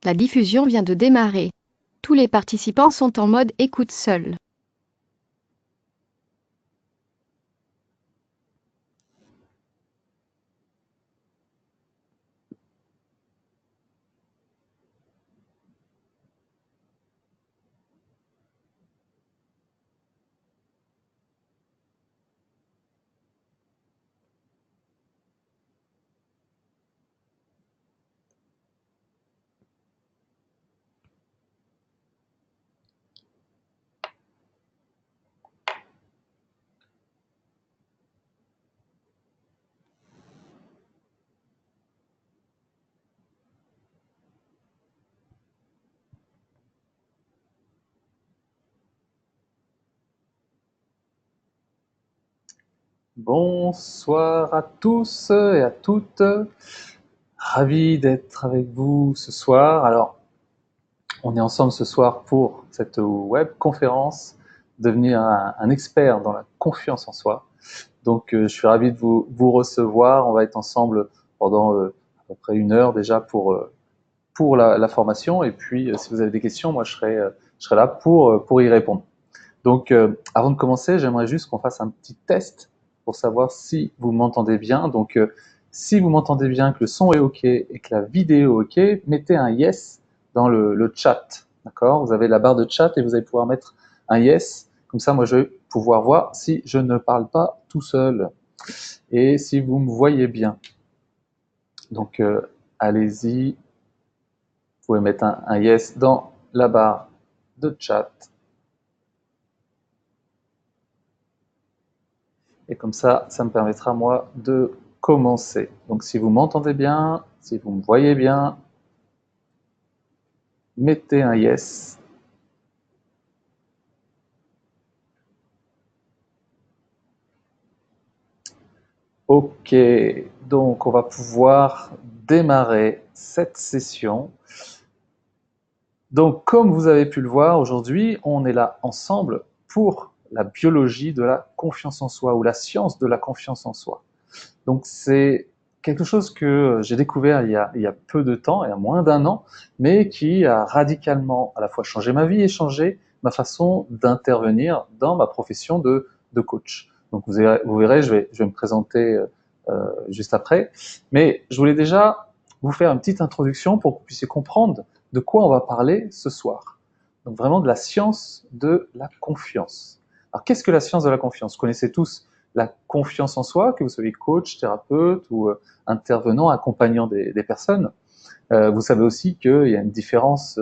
La diffusion vient de démarrer. Tous les participants sont en mode écoute seul. Bonsoir à tous et à toutes. Ravi d'être avec vous ce soir. Alors, on est ensemble ce soir pour cette web conférence, devenir un expert dans la confiance en soi. Donc, je suis ravi de vous recevoir. On va être ensemble pendant à peu près 1 heure déjà pour la formation. Et puis, si vous avez des questions, moi, je serai là pour y répondre. Donc, avant de commencer, j'aimerais juste qu'on fasse un petit test pour savoir si vous m'entendez bien. Donc, si vous m'entendez bien, que le son est OK et que la vidéo est OK, mettez un yes dans le chat. D'accord? Vous avez la barre de chat et vous allez pouvoir mettre un yes. Comme ça, moi, je vais pouvoir voir si je ne parle pas tout seul et si vous me voyez bien. Donc, allez-y. Vous pouvez mettre un yes dans la barre de chat. Et comme ça me permettra, moi, de commencer. Donc, si vous m'entendez bien, si vous me voyez bien, mettez un yes. OK, donc on va pouvoir démarrer cette session. Donc, comme vous avez pu le voir, aujourd'hui, on est là ensemble pour la biologie de la confiance en soi ou la science de la confiance en soi. Donc c'est quelque chose que j'ai découvert il y a peu de temps, il y a moins d'1 an, mais qui a radicalement à la fois changé ma vie et changé ma façon d'intervenir dans ma profession de coach. Donc vous verrez, je vais me présenter juste après, mais je voulais déjà vous faire une petite introduction pour que vous puissiez comprendre de quoi on va parler ce soir. Donc vraiment de la science de la confiance. Alors qu'est-ce que la science de la confiance? Vous connaissez tous la confiance en soi, que vous soyez coach, thérapeute ou intervenant, accompagnant des personnes. Vous savez aussi qu'il y a une différence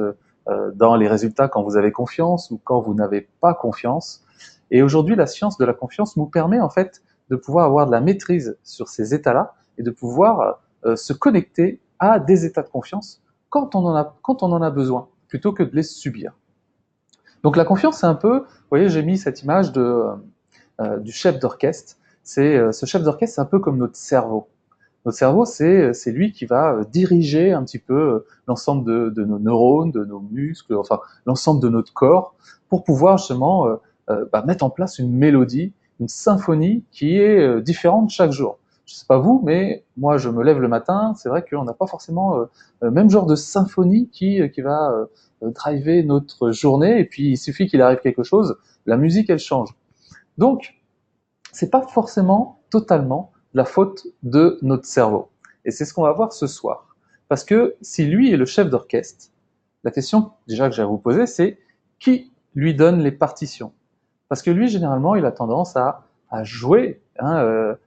dans les résultats quand vous avez confiance ou quand vous n'avez pas confiance. Et aujourd'hui, la science de la confiance nous permet en fait de pouvoir avoir de la maîtrise sur ces états-là et de pouvoir se connecter à des états de confiance quand on en a besoin, plutôt que de les subir. Donc la confiance, c'est un peu, vous voyez, j'ai mis cette image du chef d'orchestre. Ce chef d'orchestre, c'est un peu comme notre cerveau. Notre cerveau, c'est lui qui va diriger un petit peu l'ensemble de nos neurones, de nos muscles, enfin l'ensemble de notre corps, pour pouvoir justement mettre en place une mélodie, une symphonie qui est différente chaque jour. Je sais pas vous, mais moi je me lève le matin, c'est vrai qu'on n'a pas forcément le même genre de symphonie qui va driver notre journée, et puis il suffit qu'il arrive quelque chose, la musique elle change. Donc, c'est pas forcément totalement la faute de notre cerveau. Et c'est ce qu'on va voir ce soir. Parce que si lui est le chef d'orchestre, la question déjà que j'ai à vous poser, c'est qui lui donne les partitions? Parce que lui, généralement, il a tendance à jouer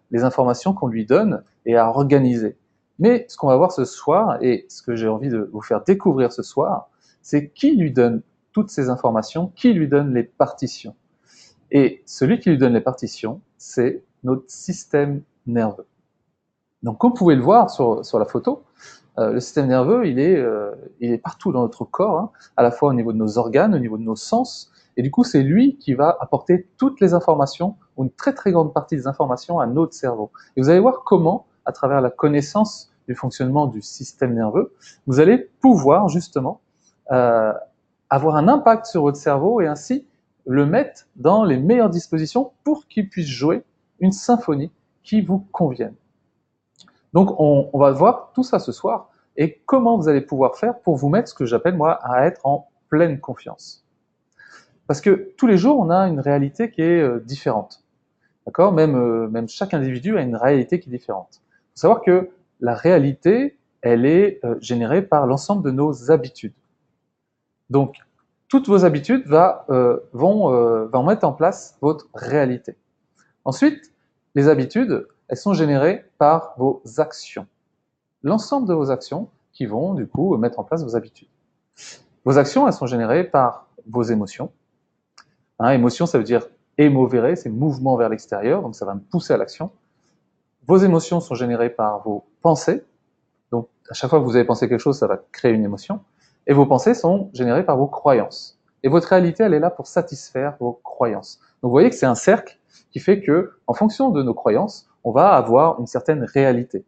les informations qu'on lui donne et à organiser. Mais ce qu'on va voir ce soir, et ce que j'ai envie de vous faire découvrir ce soir, c'est qui lui donne toutes ces informations, qui lui donne les partitions. Et celui qui lui donne les partitions, c'est notre système nerveux. Donc, comme vous pouvez le voir sur la photo, le système nerveux, il est partout dans notre corps, hein, à la fois au niveau de nos organes, au niveau de nos sens, et du coup, c'est lui qui va apporter toutes les informations, ou une très très grande partie des informations à notre cerveau. Et vous allez voir comment, à travers la connaissance du fonctionnement du système nerveux, vous allez pouvoir justement euh, avoir un impact sur votre cerveau et ainsi le mettre dans les meilleures dispositions pour qu'il puisse jouer une symphonie qui vous convienne. Donc on va voir tout ça ce soir et comment vous allez pouvoir faire pour vous mettre ce que j'appelle moi à être en pleine confiance. Parce que tous les jours, on a une réalité qui est différente. D'accord ? Même chaque individu a une réalité qui est différente. Il faut savoir que la réalité, elle est générée par l'ensemble de nos habitudes. Donc, toutes vos habitudes vont mettre en place votre réalité. Ensuite, les habitudes, elles sont générées par vos actions. L'ensemble de vos actions qui vont, du coup, mettre en place vos habitudes. Vos actions, elles sont générées par vos émotions. Émotion, ça veut dire émovere, c'est mouvement vers l'extérieur, donc ça va me pousser à l'action. Vos émotions sont générées par vos pensées. Donc, à chaque fois que vous avez pensé quelque chose, ça va créer une émotion. Et vos pensées sont générées par vos croyances. Et votre réalité, elle est là pour satisfaire vos croyances. Donc, vous voyez que c'est un cercle qui fait que, en fonction de nos croyances, on va avoir une certaine réalité.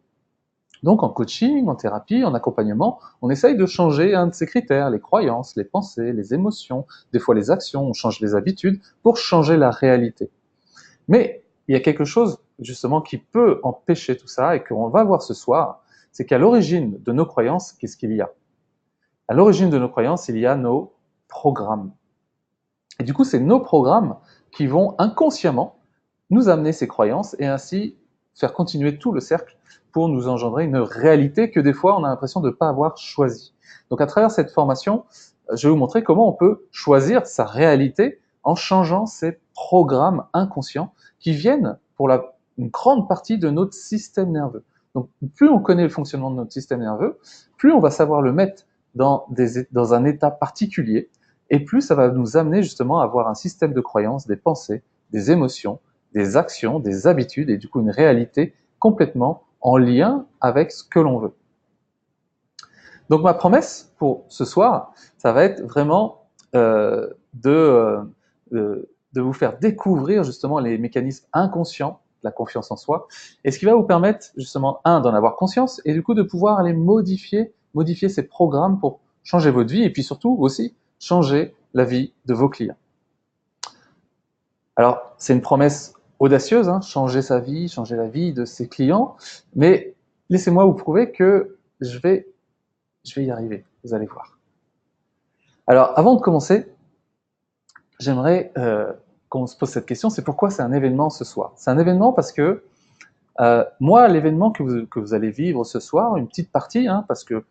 Donc, en coaching, en thérapie, en accompagnement, on essaye de changer un de ces critères, les croyances, les pensées, les émotions, des fois les actions, on change les habitudes pour changer la réalité. Mais il y a quelque chose, justement, qui peut empêcher tout ça et qu'on va voir ce soir, c'est qu'à l'origine de nos croyances, qu'est-ce qu'il y a ? À l'origine de nos croyances, il y a nos programmes. Et du coup, c'est nos programmes qui vont inconsciemment nous amener ces croyances et ainsi faire continuer tout le cercle pour nous engendrer une réalité que des fois, on a l'impression de ne pas avoir choisie. Donc, à travers cette formation, je vais vous montrer comment on peut choisir sa réalité en changeant ces programmes inconscients qui viennent pour une grande partie de notre système nerveux. Donc, plus on connaît le fonctionnement de notre système nerveux, plus on va savoir le mettre dans un état particulier, et plus ça va nous amener justement à avoir un système de croyances, des pensées, des émotions, des actions, des habitudes, et du coup une réalité complètement en lien avec ce que l'on veut. Donc ma promesse pour ce soir, ça va être vraiment de vous faire découvrir justement les mécanismes inconscients de la confiance en soi, et ce qui va vous permettre justement, d'en avoir conscience, et du coup de pouvoir aller modifier ces programmes pour changer votre vie, et puis surtout aussi changer la vie de vos clients. Alors, c'est une promesse audacieuse, changer sa vie, changer la vie de ses clients, mais laissez-moi vous prouver que je vais y arriver, vous allez voir. Alors, avant de commencer, j'aimerais qu'on se pose cette question, c'est pourquoi c'est un événement ce soir ? C'est un événement parce que moi, l'événement que vous allez vivre ce soir, une petite partie, parce que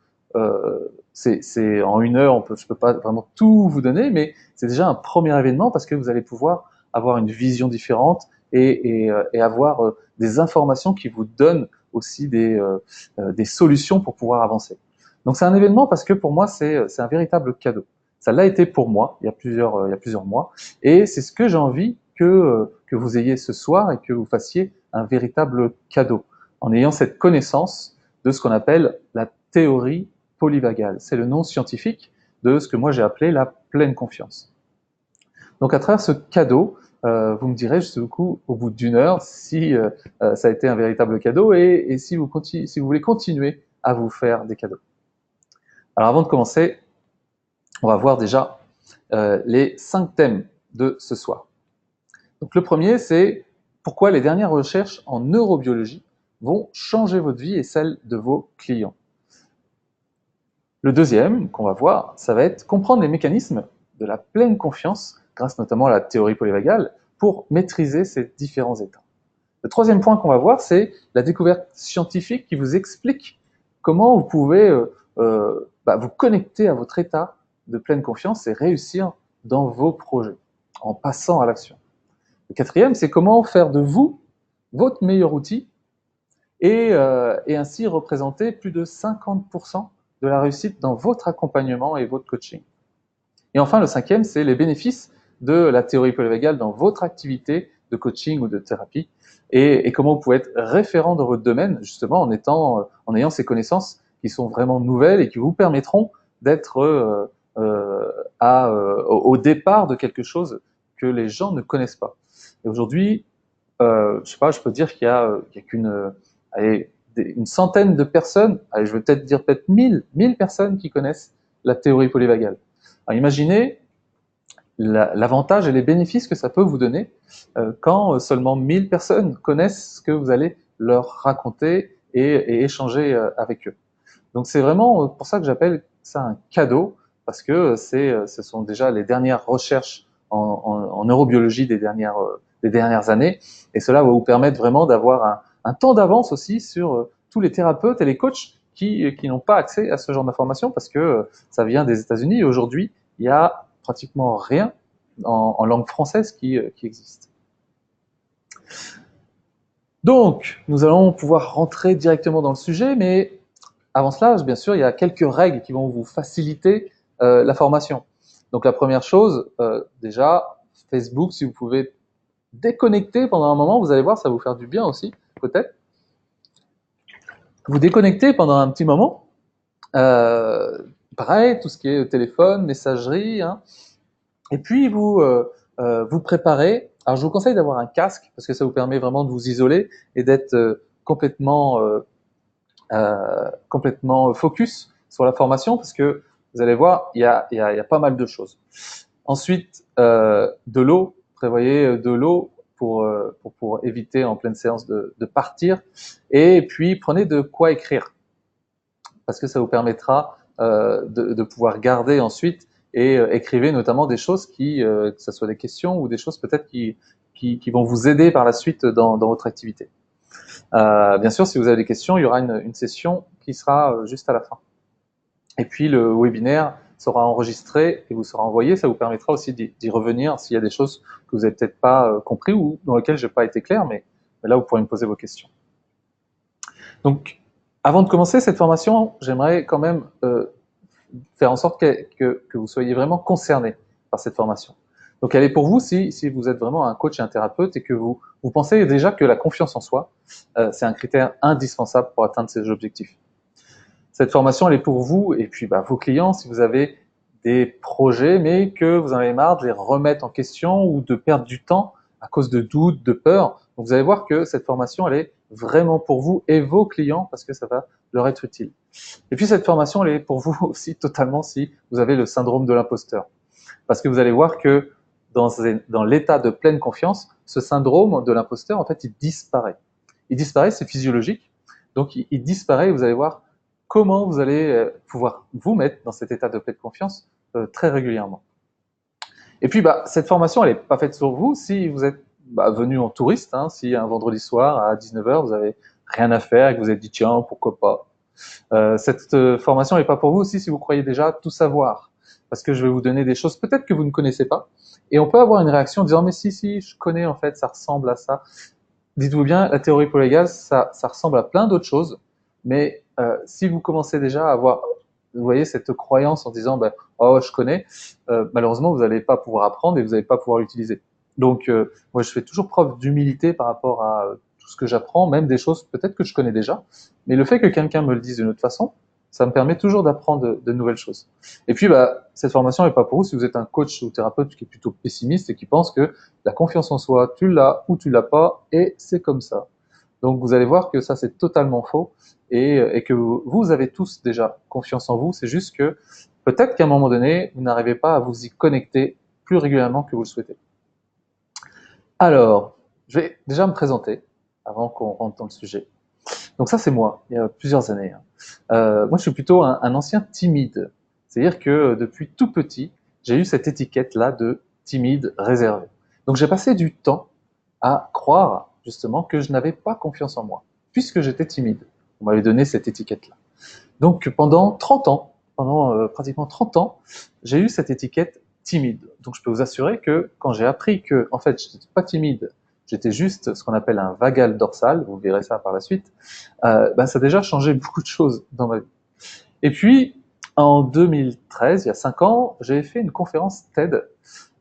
c'est en 1 heure, je peux pas vraiment tout vous donner, mais c'est déjà un premier événement parce que vous allez pouvoir avoir une vision différente et avoir des informations qui vous donnent aussi des solutions pour pouvoir avancer. Donc c'est un événement parce que pour moi c'est un véritable cadeau. Ça l'a été pour moi il y a plusieurs mois, et c'est ce que j'ai envie que vous ayez ce soir et que vous fassiez un véritable cadeau en ayant cette connaissance de ce qu'on appelle la théorie polyvagale. C'est le nom scientifique de ce que moi j'ai appelé la pleine confiance. Donc à travers ce cadeau, vous me direz juste au bout d'1 heure si ça a été un véritable cadeau et si vous voulez continuer à vous faire des cadeaux. Alors avant de commencer, on va voir déjà les 5 thèmes de ce soir. Donc le premier, c'est pourquoi les dernières recherches en neurobiologie vont changer votre vie et celle de vos clients. Le deuxième qu'on va voir, ça va être comprendre les mécanismes de la pleine confiance, grâce notamment à la théorie polyvagale, pour maîtriser ces différents états. Le troisième point qu'on va voir, c'est la découverte scientifique qui vous explique comment vous pouvez vous connecter à votre état de pleine confiance et réussir dans vos projets, en passant à l'action. Le quatrième, c'est comment faire de vous votre meilleur outil et ainsi représenter plus de 50% de la réussite dans votre accompagnement et votre coaching. Et enfin, le cinquième, c'est les bénéfices de la théorie polyvagale dans votre activité de coaching ou de thérapie et comment vous pouvez être référent dans votre domaine, justement en ayant ces connaissances qui sont vraiment nouvelles et qui vous permettront d'être au départ de quelque chose que les gens ne connaissent pas. Et aujourd'hui, je peux dire qu'il y a une centaine de personnes, je vais peut-être dire 1000 personnes qui connaissent la théorie polyvagale. Alors imaginez l'avantage et les bénéfices que ça peut vous donner quand seulement 1000 personnes connaissent ce que vous allez leur raconter et échanger avec eux. Donc c'est vraiment pour ça que j'appelle ça un cadeau, parce que ce sont déjà les dernières recherches en neurobiologie des dernières années, et cela va vous permettre vraiment d'avoir un temps d'avance aussi sur tous les thérapeutes et les coachs qui n'ont pas accès à ce genre d'informations, parce que ça vient des États-Unis, et aujourd'hui, il y a pratiquement rien en langue française qui existe. Donc, nous allons pouvoir rentrer directement dans le sujet, mais avant cela, bien sûr, il y a quelques règles qui vont vous faciliter la formation. Donc la première chose, déjà, Facebook, si vous pouvez déconnecter pendant un moment, vous allez voir, ça va vous faire du bien aussi, peut-être. Vous déconnectez pendant un petit moment. Pareil, tout ce qui est téléphone, messagerie, hein. Et puis vous préparez. Alors je vous conseille d'avoir un casque parce que ça vous permet vraiment de vous isoler et d'être complètement focus sur la formation, parce que vous allez voir, il y a pas mal de choses. Ensuite, de l'eau, prévoyez de l'eau pour éviter en pleine séance de partir. Et puis, prenez de quoi écrire, parce que ça vous permettra de pouvoir garder ensuite, et écrivez notamment des choses que ce soit des questions ou des choses peut-être qui vont vous aider par la suite dans votre activité. Bien sûr, si vous avez des questions, il y aura une session qui sera juste à la fin. Et puis le webinaire sera enregistré et vous sera envoyé. Ça vous permettra aussi d'y revenir s'il y a des choses que vous n'avez peut-être pas compris ou dans lesquelles je n'ai pas été clair, mais là vous pourrez me poser vos questions. Donc, avant de commencer cette formation, j'aimerais quand même faire en sorte que vous soyez vraiment concerné par cette formation. Donc elle est pour vous si vous êtes vraiment un coach et un thérapeute et que vous pensez déjà que la confiance en soi, c'est un critère indispensable pour atteindre ces objectifs. Cette formation, elle est pour vous et puis vos clients si vous avez des projets mais que vous en avez marre de les remettre en question ou de perdre du temps à cause de doutes, de peurs. Donc vous allez voir que cette formation, elle est vraiment pour vous et vos clients parce que ça va leur être utile. Et puis cette formation, elle est pour vous aussi totalement si vous avez le syndrome de l'imposteur. Parce que vous allez voir que dans l'état de pleine confiance, ce syndrome de l'imposteur, en fait, il disparaît. Il disparaît, c'est physiologique. Donc, il disparaît et vous allez voir comment vous allez pouvoir vous mettre dans cet état de pleine confiance très régulièrement. Et puis, cette formation, elle n'est pas faite sur vous si vous êtes venu en touriste, hein, si un vendredi soir à 19h, vous avez rien à faire et que vous êtes dit, tiens, pourquoi pas. Cette formation n'est pas pour vous aussi si vous croyez déjà tout savoir. Parce que je vais vous donner des choses peut-être que vous ne connaissez pas. Et on peut avoir une réaction en disant, mais si, je connais en fait, ça ressemble à ça. Dites-vous bien, la théorie polygale, ça ressemble à plein d'autres choses. Mais si vous commencez déjà à avoir, vous voyez, cette croyance en disant, oh, je connais, malheureusement, vous n'allez pas pouvoir apprendre et vous n'allez pas pouvoir l'utiliser. Donc, moi, je fais toujours preuve d'humilité par rapport à tout ce que j'apprends, même des choses peut-être que je connais déjà. Mais le fait que quelqu'un me le dise d'une autre façon, ça me permet toujours d'apprendre de nouvelles choses. Et puis, cette formation n'est pas pour vous si vous êtes un coach ou thérapeute qui est plutôt pessimiste et qui pense que la confiance en soi, tu l'as ou tu l'as pas, et c'est comme ça. Donc, vous allez voir que ça, c'est totalement faux et que vous avez tous déjà confiance en vous. C'est juste que peut-être qu'à un moment donné, vous n'arrivez pas à vous y connecter plus régulièrement que vous le souhaitez. Alors, je vais déjà me présenter avant qu'on rentre dans le sujet. Donc ça, c'est moi, il y a plusieurs années. Moi, je suis plutôt un ancien timide. C'est-à-dire que depuis tout petit, j'ai eu cette étiquette-là de timide réservé. Donc j'ai passé du temps à croire justement que je n'avais pas confiance en moi, puisque j'étais timide. On m'avait donné cette étiquette-là. Donc pendant 30 ans, pendant pratiquement 30 ans, j'ai eu cette étiquette timide. Donc je peux vous assurer que quand j'ai appris que, en fait, je n'étais pas timide, j'étais juste ce qu'on appelle un vagal dorsal, vous verrez ça par la suite, ça a déjà changé beaucoup de choses dans ma vie. Et puis, en 2013, il y a 5 ans, j'ai fait une conférence TED,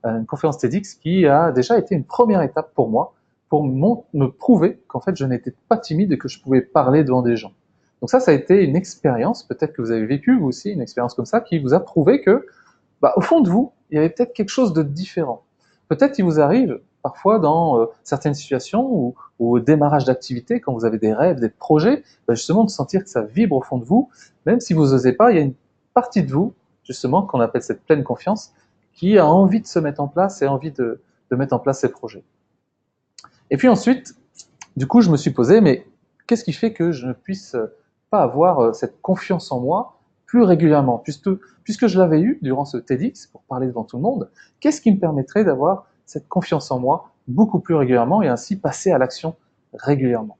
une conférence TEDx qui a déjà été une première étape pour moi, pour me prouver qu'en fait je n'étais pas timide et que je pouvais parler devant des gens. Donc ça a été une expérience, peut-être que vous avez vécu vous aussi, une expérience comme ça, qui vous a prouvé que, au fond de vous, il y avait peut-être quelque chose de différent. Peut-être qu'il vous arrive parfois dans certaines situations ou au démarrage d'activité, quand vous avez des rêves, des projets, justement de sentir que ça vibre au fond de vous, même si vous n'osez pas, il y a une partie de vous, justement, qu'on appelle cette pleine confiance, qui a envie de se mettre en place et envie de mettre en place ses projets. Et puis ensuite, du coup, je me suis posé, mais qu'est-ce qui fait que je ne puisse pas avoir cette confiance en moi plus régulièrement, puisque je l'avais eu durant ce TEDx pour parler devant tout le monde, qu'est-ce qui me permettrait d'avoir cette confiance en moi beaucoup plus régulièrement et ainsi passer à l'action régulièrement?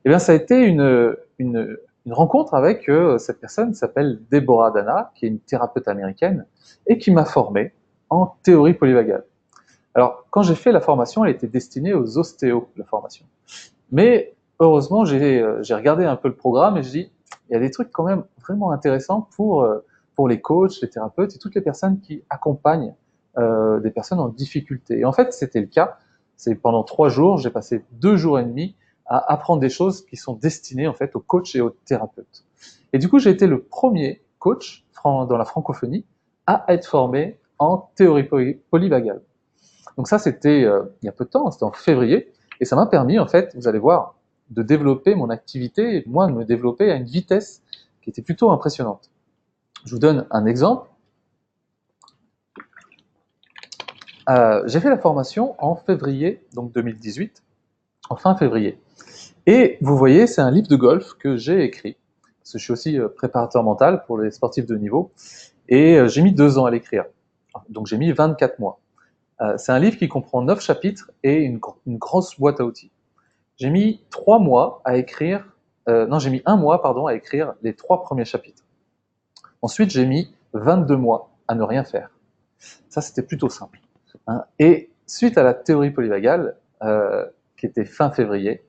Eh bien, ça a été une rencontre avec cette personne qui s'appelle Deborah Dana, qui est une thérapeute américaine et qui m'a formé en théorie polyvagale. Alors, quand j'ai fait la formation, elle était destinée aux ostéos, la formation. Mais heureusement, j'ai regardé un peu le programme et je dis, il y a des trucs quand même vraiment intéressants pour les coachs, les thérapeutes et toutes les personnes qui accompagnent des personnes en difficulté. Et en fait, c'était le cas. C'est pendant 3 jours, j'ai passé 2 jours et demi à apprendre des choses qui sont destinées en fait aux coachs et aux thérapeutes. Et du coup, j'ai été le premier coach dans la francophonie à être formé en théorie polyvagale. Donc ça, c'était il y a peu de temps, c'était en février, et ça m'a permis, en fait, vous allez voir, de développer mon activité, et moi de me développer à une vitesse qui était plutôt impressionnante. Je vous donne un exemple. J'ai fait la formation en février, donc 2018, en fin février. Et vous voyez, c'est un livre de golf que j'ai écrit, parce que je suis aussi préparateur mental pour les sportifs de haut niveau, et j'ai mis 2 ans à l'écrire. Donc j'ai mis 24 mois. C'est un livre qui comprend 9 chapitres et une grosse boîte à outils. J'ai mis 3 mois à écrire, j'ai mis 1 mois, pardon, à écrire les 3 premiers chapitres. Ensuite, j'ai mis 22 mois à ne rien faire. Ça, c'était plutôt simple. Hein. Et suite à la théorie polyvagale, qui était fin février,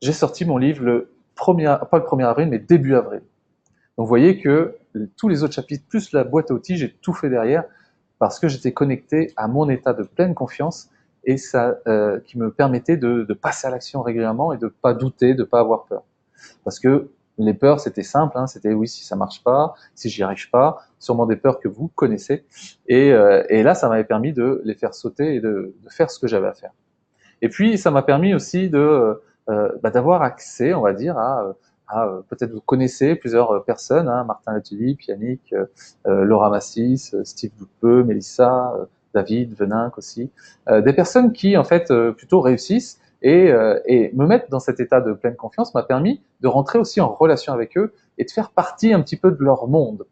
j'ai sorti mon livre pas le 1er avril, mais début avril. Donc vous voyez que tous les autres chapitres, plus la boîte à outils, j'ai tout fait derrière, parce que j'étais connecté à mon état de pleine confiance et ça qui me permettait de passer à l'action régulièrement et de pas douter, de pas avoir peur. Parce que les peurs, c'était simple, hein, c'était oui, si ça marche pas, si j'y arrive pas, sûrement des peurs que vous connaissez. Et là, ça m'avait permis de les faire sauter et de faire ce que j'avais à faire. Et puis, ça m'a permis aussi d'avoir accès, on va dire, peut-être vous connaissez plusieurs personnes, hein, Martin Latulippe, Yannick, Laura Massis, Steve Doupeux, Mélissa, David, Veninck aussi, des personnes qui en fait plutôt réussissent et me mettre dans cet état de pleine confiance m'a permis de rentrer aussi en relation avec eux et de faire partie un petit peu de leur monde.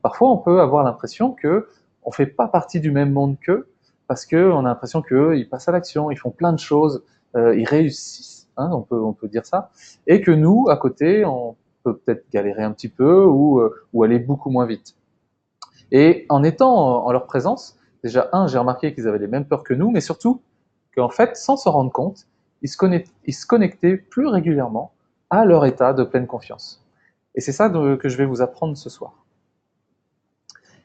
Parfois, on peut avoir l'impression que on fait pas partie du même monde qu'eux parce que on a l'impression qu'eux, ils passent à l'action, ils font plein de choses, ils réussissent, hein, on peut dire ça, et que nous, à côté, on peut peut-être galérer un petit peu ou aller beaucoup moins vite. Et en étant en leur présence, déjà, j'ai remarqué qu'ils avaient les mêmes peurs que nous, mais surtout qu'en fait, sans s'en rendre compte, ils se connectaient plus régulièrement à leur état de pleine confiance. Et c'est ça que je vais vous apprendre ce soir.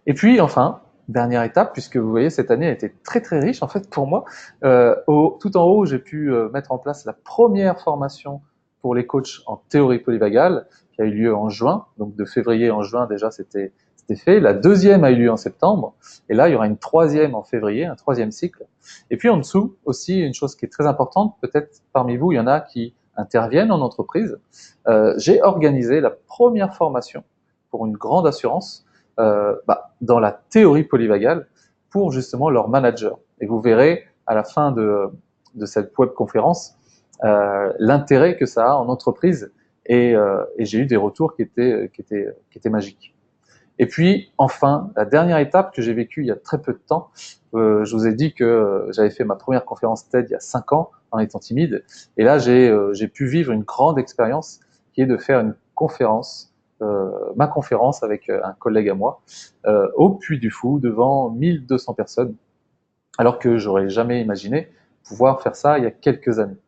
Et puis, enfin, dernière étape, puisque vous voyez, cette année a été très très riche en fait pour moi. Tout en haut, j'ai pu mettre en place la première formation pour les coachs en théorie polyvagale, qui a eu lieu en juin, donc de février en juin déjà c'était fait. La deuxième a eu lieu en septembre, et là il y aura une troisième en février, un troisième cycle. Et puis en dessous aussi une chose qui est très importante, peut-être parmi vous il y en a qui interviennent en entreprise. J'ai organisé la première formation pour une grande assurance dans la théorie polyvagale pour justement leur manager. Et vous verrez à la fin de cette webconférence l'intérêt que ça a en entreprise et j'ai eu des retours qui étaient magiques. Et puis enfin, la dernière étape que j'ai vécue il y a très peu de temps, je vous ai dit que j'avais fait ma première conférence TED il y a 5 ans en étant timide, et là j'ai pu vivre une grande expérience qui est de faire une conférence, ma conférence avec un collègue à moi, au Puy du Fou devant 1200 personnes, alors que j'aurais jamais imaginé pouvoir faire ça il y a quelques années.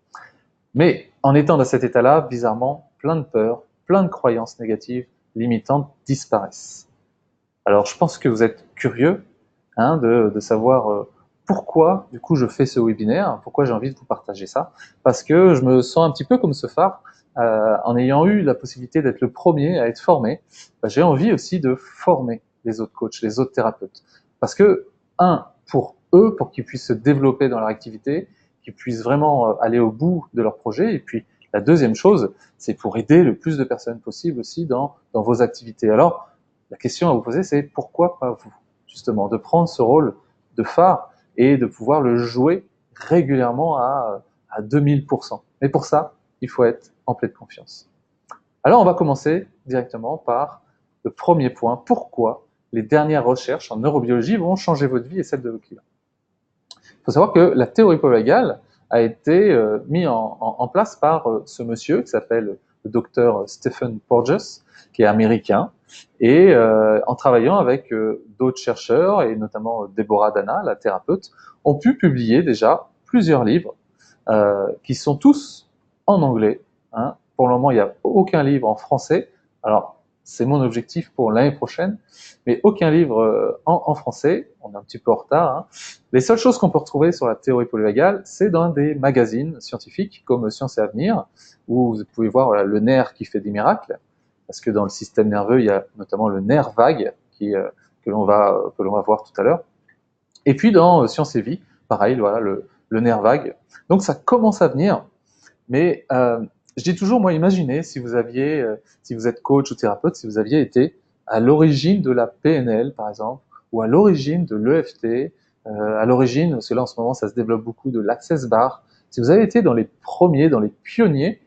Mais en étant dans cet état-là, bizarrement, plein de peurs, plein de croyances négatives, limitantes disparaissent. Alors je pense que vous êtes curieux hein, de savoir pourquoi du coup je fais ce webinaire, pourquoi j'ai envie de vous partager ça, parce que je me sens un petit peu comme ce phare, en ayant eu la possibilité d'être le premier à être formé, j'ai envie aussi de former les autres coachs, les autres thérapeutes. Parce que, pour eux, pour qu'ils puissent se développer dans leur activité, qu'ils puissent vraiment aller au bout de leur projet, et puis la deuxième chose, c'est pour aider le plus de personnes possible aussi dans vos activités. Alors, la question à vous poser, c'est pourquoi pas vous, justement, de prendre ce rôle de phare et de pouvoir le jouer régulièrement à 2000%. Mais pour ça, il faut être en pleine confiance. Alors on va commencer directement par le premier point, pourquoi les dernières recherches en neurobiologie vont changer votre vie et celle de vos clients. Il faut savoir que la théorie polyvagale a été mise en place par ce monsieur qui s'appelle le docteur Stephen Porges, qui est américain, et en travaillant avec d'autres chercheurs, et notamment Deborah Dana, la thérapeute, ont pu publier déjà plusieurs livres qui sont tous en anglais. Hein. Pour le moment, il n'y a aucun livre en français. Alors, c'est mon objectif pour l'année prochaine, mais aucun livre en français. On est un petit peu en retard. Hein. Les seules choses qu'on peut retrouver sur la théorie polyvagale, c'est dans des magazines scientifiques comme Science et Avenir, où vous pouvez voir voilà, le nerf qui fait des miracles, parce que dans le système nerveux, il y a notamment le nerf vague que l'on va voir tout à l'heure. Et puis dans Science et Vie, pareil, voilà le nerf vague. Donc ça commence à venir, mais je dis toujours, moi, imaginez si vous aviez, si vous êtes coach ou thérapeute, si vous aviez été à l'origine de la PNL, par exemple, ou à l'origine de l'EFT, à l'origine, parce que là en ce moment ça se développe beaucoup, de l'Access Bar, si vous avez été dans les premiers, dans les pionniers,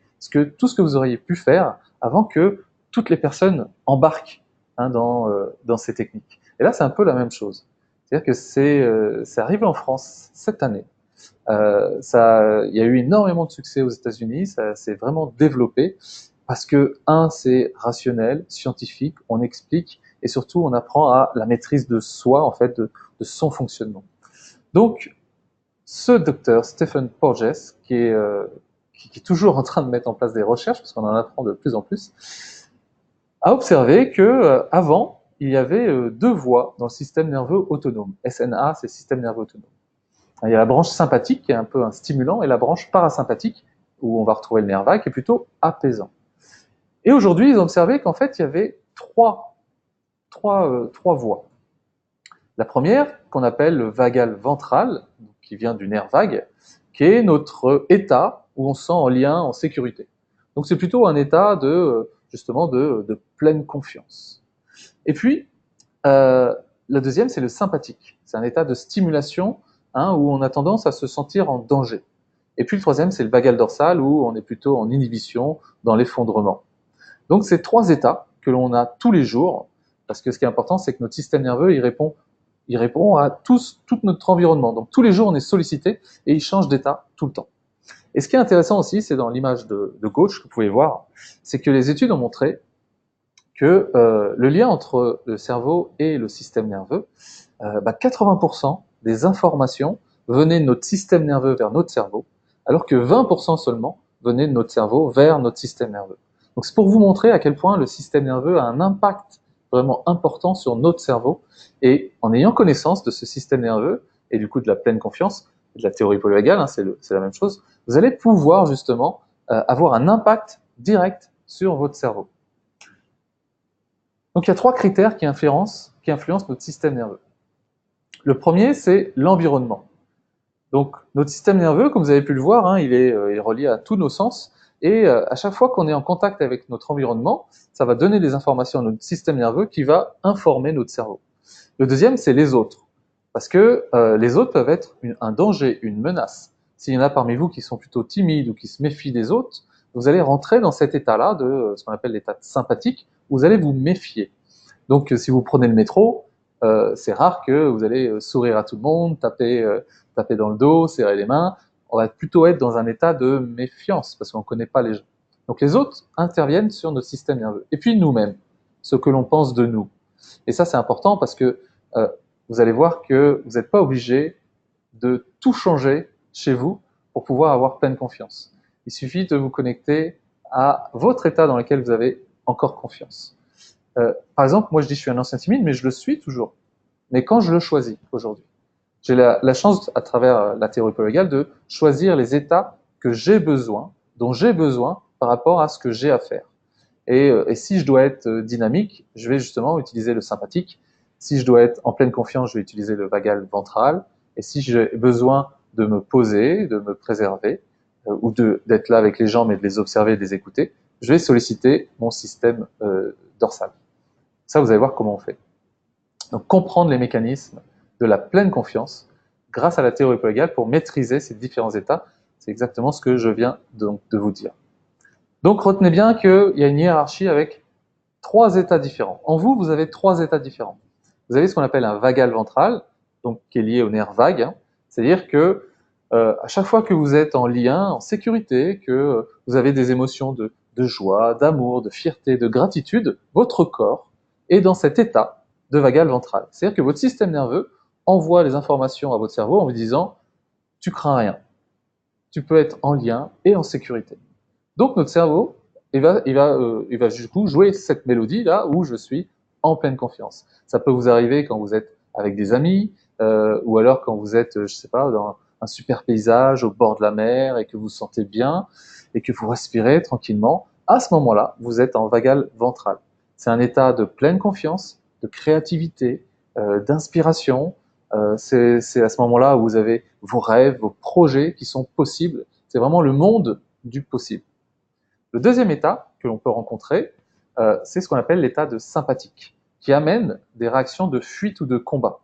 tout ce que vous auriez pu faire avant que toutes les personnes embarquent hein, dans ces techniques. Et là c'est un peu la même chose. C'est-à-dire que c'est arrivé en France cette année. Il y a eu énormément de succès aux États-Unis, ça s'est vraiment développé parce que c'est rationnel, scientifique, on explique et surtout on apprend à la maîtrise de soi en fait, de son fonctionnement. Donc ce docteur Stephen Porges qui est toujours en train de mettre en place des recherches parce qu'on en apprend de plus en plus, a observé que avant il y avait deux voies dans le système nerveux autonome. SNA, c'est système nerveux autonome. Il y a la branche sympathique qui est un peu un stimulant et la branche parasympathique où on va retrouver le nerf vague qui est plutôt apaisant. Et aujourd'hui, ils ont observé qu'en fait, il y avait trois voies. La première, qu'on appelle le vagal ventral, qui vient du nerf vague, qui est notre état où on se sent en lien, en sécurité. Donc c'est plutôt un état justement de pleine confiance. Et puis, la deuxième, c'est le sympathique. C'est un état de stimulation où on a tendance à se sentir en danger. Et puis le troisième, c'est le vagal dorsal, où on est plutôt en inhibition, dans l'effondrement. Donc c'est trois états que l'on a tous les jours, parce que ce qui est important, c'est que notre système nerveux, il répond à tout notre environnement. Donc tous les jours, on est sollicité et il change d'état tout le temps. Et ce qui est intéressant aussi, c'est dans l'image de gauche que vous pouvez voir, c'est que les études ont montré que le lien entre le cerveau et le système nerveux, 80% des informations venaient de notre système nerveux vers notre cerveau, alors que 20% seulement venaient de notre cerveau vers notre système nerveux. Donc c'est pour vous montrer à quel point le système nerveux a un impact vraiment important sur notre cerveau, et en ayant connaissance de ce système nerveux, et du coup de la pleine confiance, de la théorie polyvagale, c'est la même chose, vous allez pouvoir justement avoir un impact direct sur votre cerveau. Donc il y a trois critères qui influencent notre système nerveux. Le premier, c'est l'environnement. Donc notre système nerveux, comme vous avez pu le voir, il est relié à tous nos sens, et à chaque fois qu'on est en contact avec notre environnement, ça va donner des informations à notre système nerveux qui va informer notre cerveau. Le deuxième, c'est les autres, parce que les autres peuvent être un danger, une menace. S'il y en a parmi vous qui sont plutôt timides ou qui se méfient des autres, vous allez rentrer dans cet état-là de ce qu'on appelle l'état sympathique, où vous allez vous méfier. Donc si vous prenez le métro, c'est rare que vous allez sourire à tout le monde, taper dans le dos, serrer les mains. On va plutôt être dans un état de méfiance parce qu'on ne connaît pas les gens. Donc les autres interviennent sur notre système nerveux. Et puis nous-mêmes, ce que l'on pense de nous. Et ça, c'est important parce que vous allez voir que vous n'êtes pas obligé de tout changer chez vous pour pouvoir avoir pleine confiance. Il suffit de vous connecter à votre état dans lequel vous avez encore confiance. Par exemple, moi je dis je suis un ancien timide, mais je le suis toujours. Mais quand je le choisis aujourd'hui, j'ai la chance, à travers la théorie polyvagale, de choisir les états que j'ai besoin, dont j'ai besoin par rapport à ce que j'ai à faire. Et si je dois être dynamique, je vais justement utiliser le sympathique. Si je dois être en pleine confiance, je vais utiliser le vagal ventral. Et si j'ai besoin de me poser, de me préserver, ou d'être là avec les gens, mais de les observer et de les écouter, je vais solliciter mon système dorsal. Ça, vous allez voir comment on fait. Donc, comprendre les mécanismes de la pleine confiance grâce à la théorie polyvagale pour maîtriser ces différents états, c'est exactement ce que je viens donc de vous dire. Donc retenez bien qu'il y a une hiérarchie avec 3 états différents. En vous, vous avez 3 états différents. Vous avez ce qu'on appelle un vagal ventral, donc qui est lié au nerf vague, hein. C'est-à-dire que à chaque fois que vous êtes en lien, en sécurité, que vous avez des émotions de joie, d'amour, de fierté, de gratitude, votre corps est dans cet état de vagal ventral. C'est-à-dire que votre système nerveux envoie les informations à votre cerveau en vous disant « tu crains rien, tu peux être en lien et en sécurité ». Donc notre cerveau, il va du coup jouer cette mélodie-là où je suis en pleine confiance. Ça peut vous arriver quand vous êtes avec des amis, ou alors quand vous êtes, je sais pas, dans un super paysage au bord de la mer et que vous vous sentez bien et que vous respirez tranquillement. À ce moment-là, vous êtes en vagal ventral. C'est un état de pleine confiance, de créativité, d'inspiration. C'est à ce moment-là où vous avez vos rêves, vos projets qui sont possibles. C'est vraiment le monde du possible. Le deuxième état que l'on peut rencontrer, c'est ce qu'on appelle l'état de sympathique, qui amène des réactions de fuite ou de combat.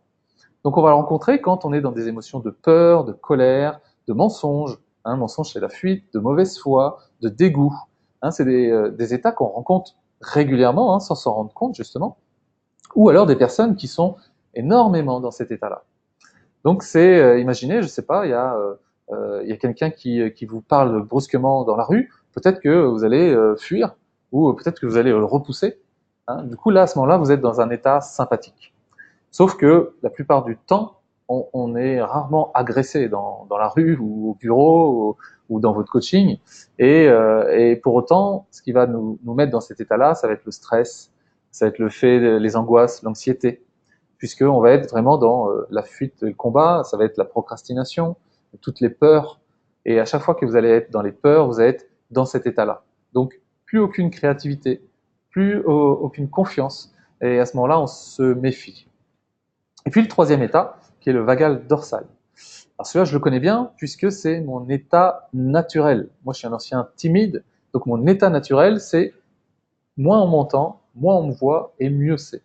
Donc on va le rencontrer quand on est dans des émotions de peur, de colère, de mensonge. Mensonge, c'est la fuite, de mauvaise foi, de dégoût. C'est des états qu'on rencontre régulièrement, sans s'en rendre compte justement. Ou alors des personnes qui sont énormément dans cet état-là. Donc c'est, imaginez, je sais pas, il y a quelqu'un qui vous parle brusquement dans la rue, peut-être que vous allez fuir, ou peut-être que vous allez le repousser. Du coup, là, à ce moment-là, vous êtes dans un état sympathique. Sauf que la plupart du temps, on est rarement agressé dans la rue ou au bureau ou dans votre coaching. Et pour autant, ce qui va nous mettre dans cet état-là, ça va être le stress, ça va être le fait, les angoisses, l'anxiété, puisqu'on va être vraiment dans la fuite et le combat, ça va être la procrastination, toutes les peurs. Et à chaque fois que vous allez être dans les peurs, vous allez être dans cet état-là. Donc, plus aucune créativité, plus aucune confiance. Et à ce moment-là, on se méfie. Et puis le troisième état, qui est le vagal dorsal. Alors celui-là, je le connais bien, puisque c'est mon état naturel. Moi, je suis un ancien timide, donc mon état naturel, c'est moins on m'entend, moins on me voit, et mieux c'est.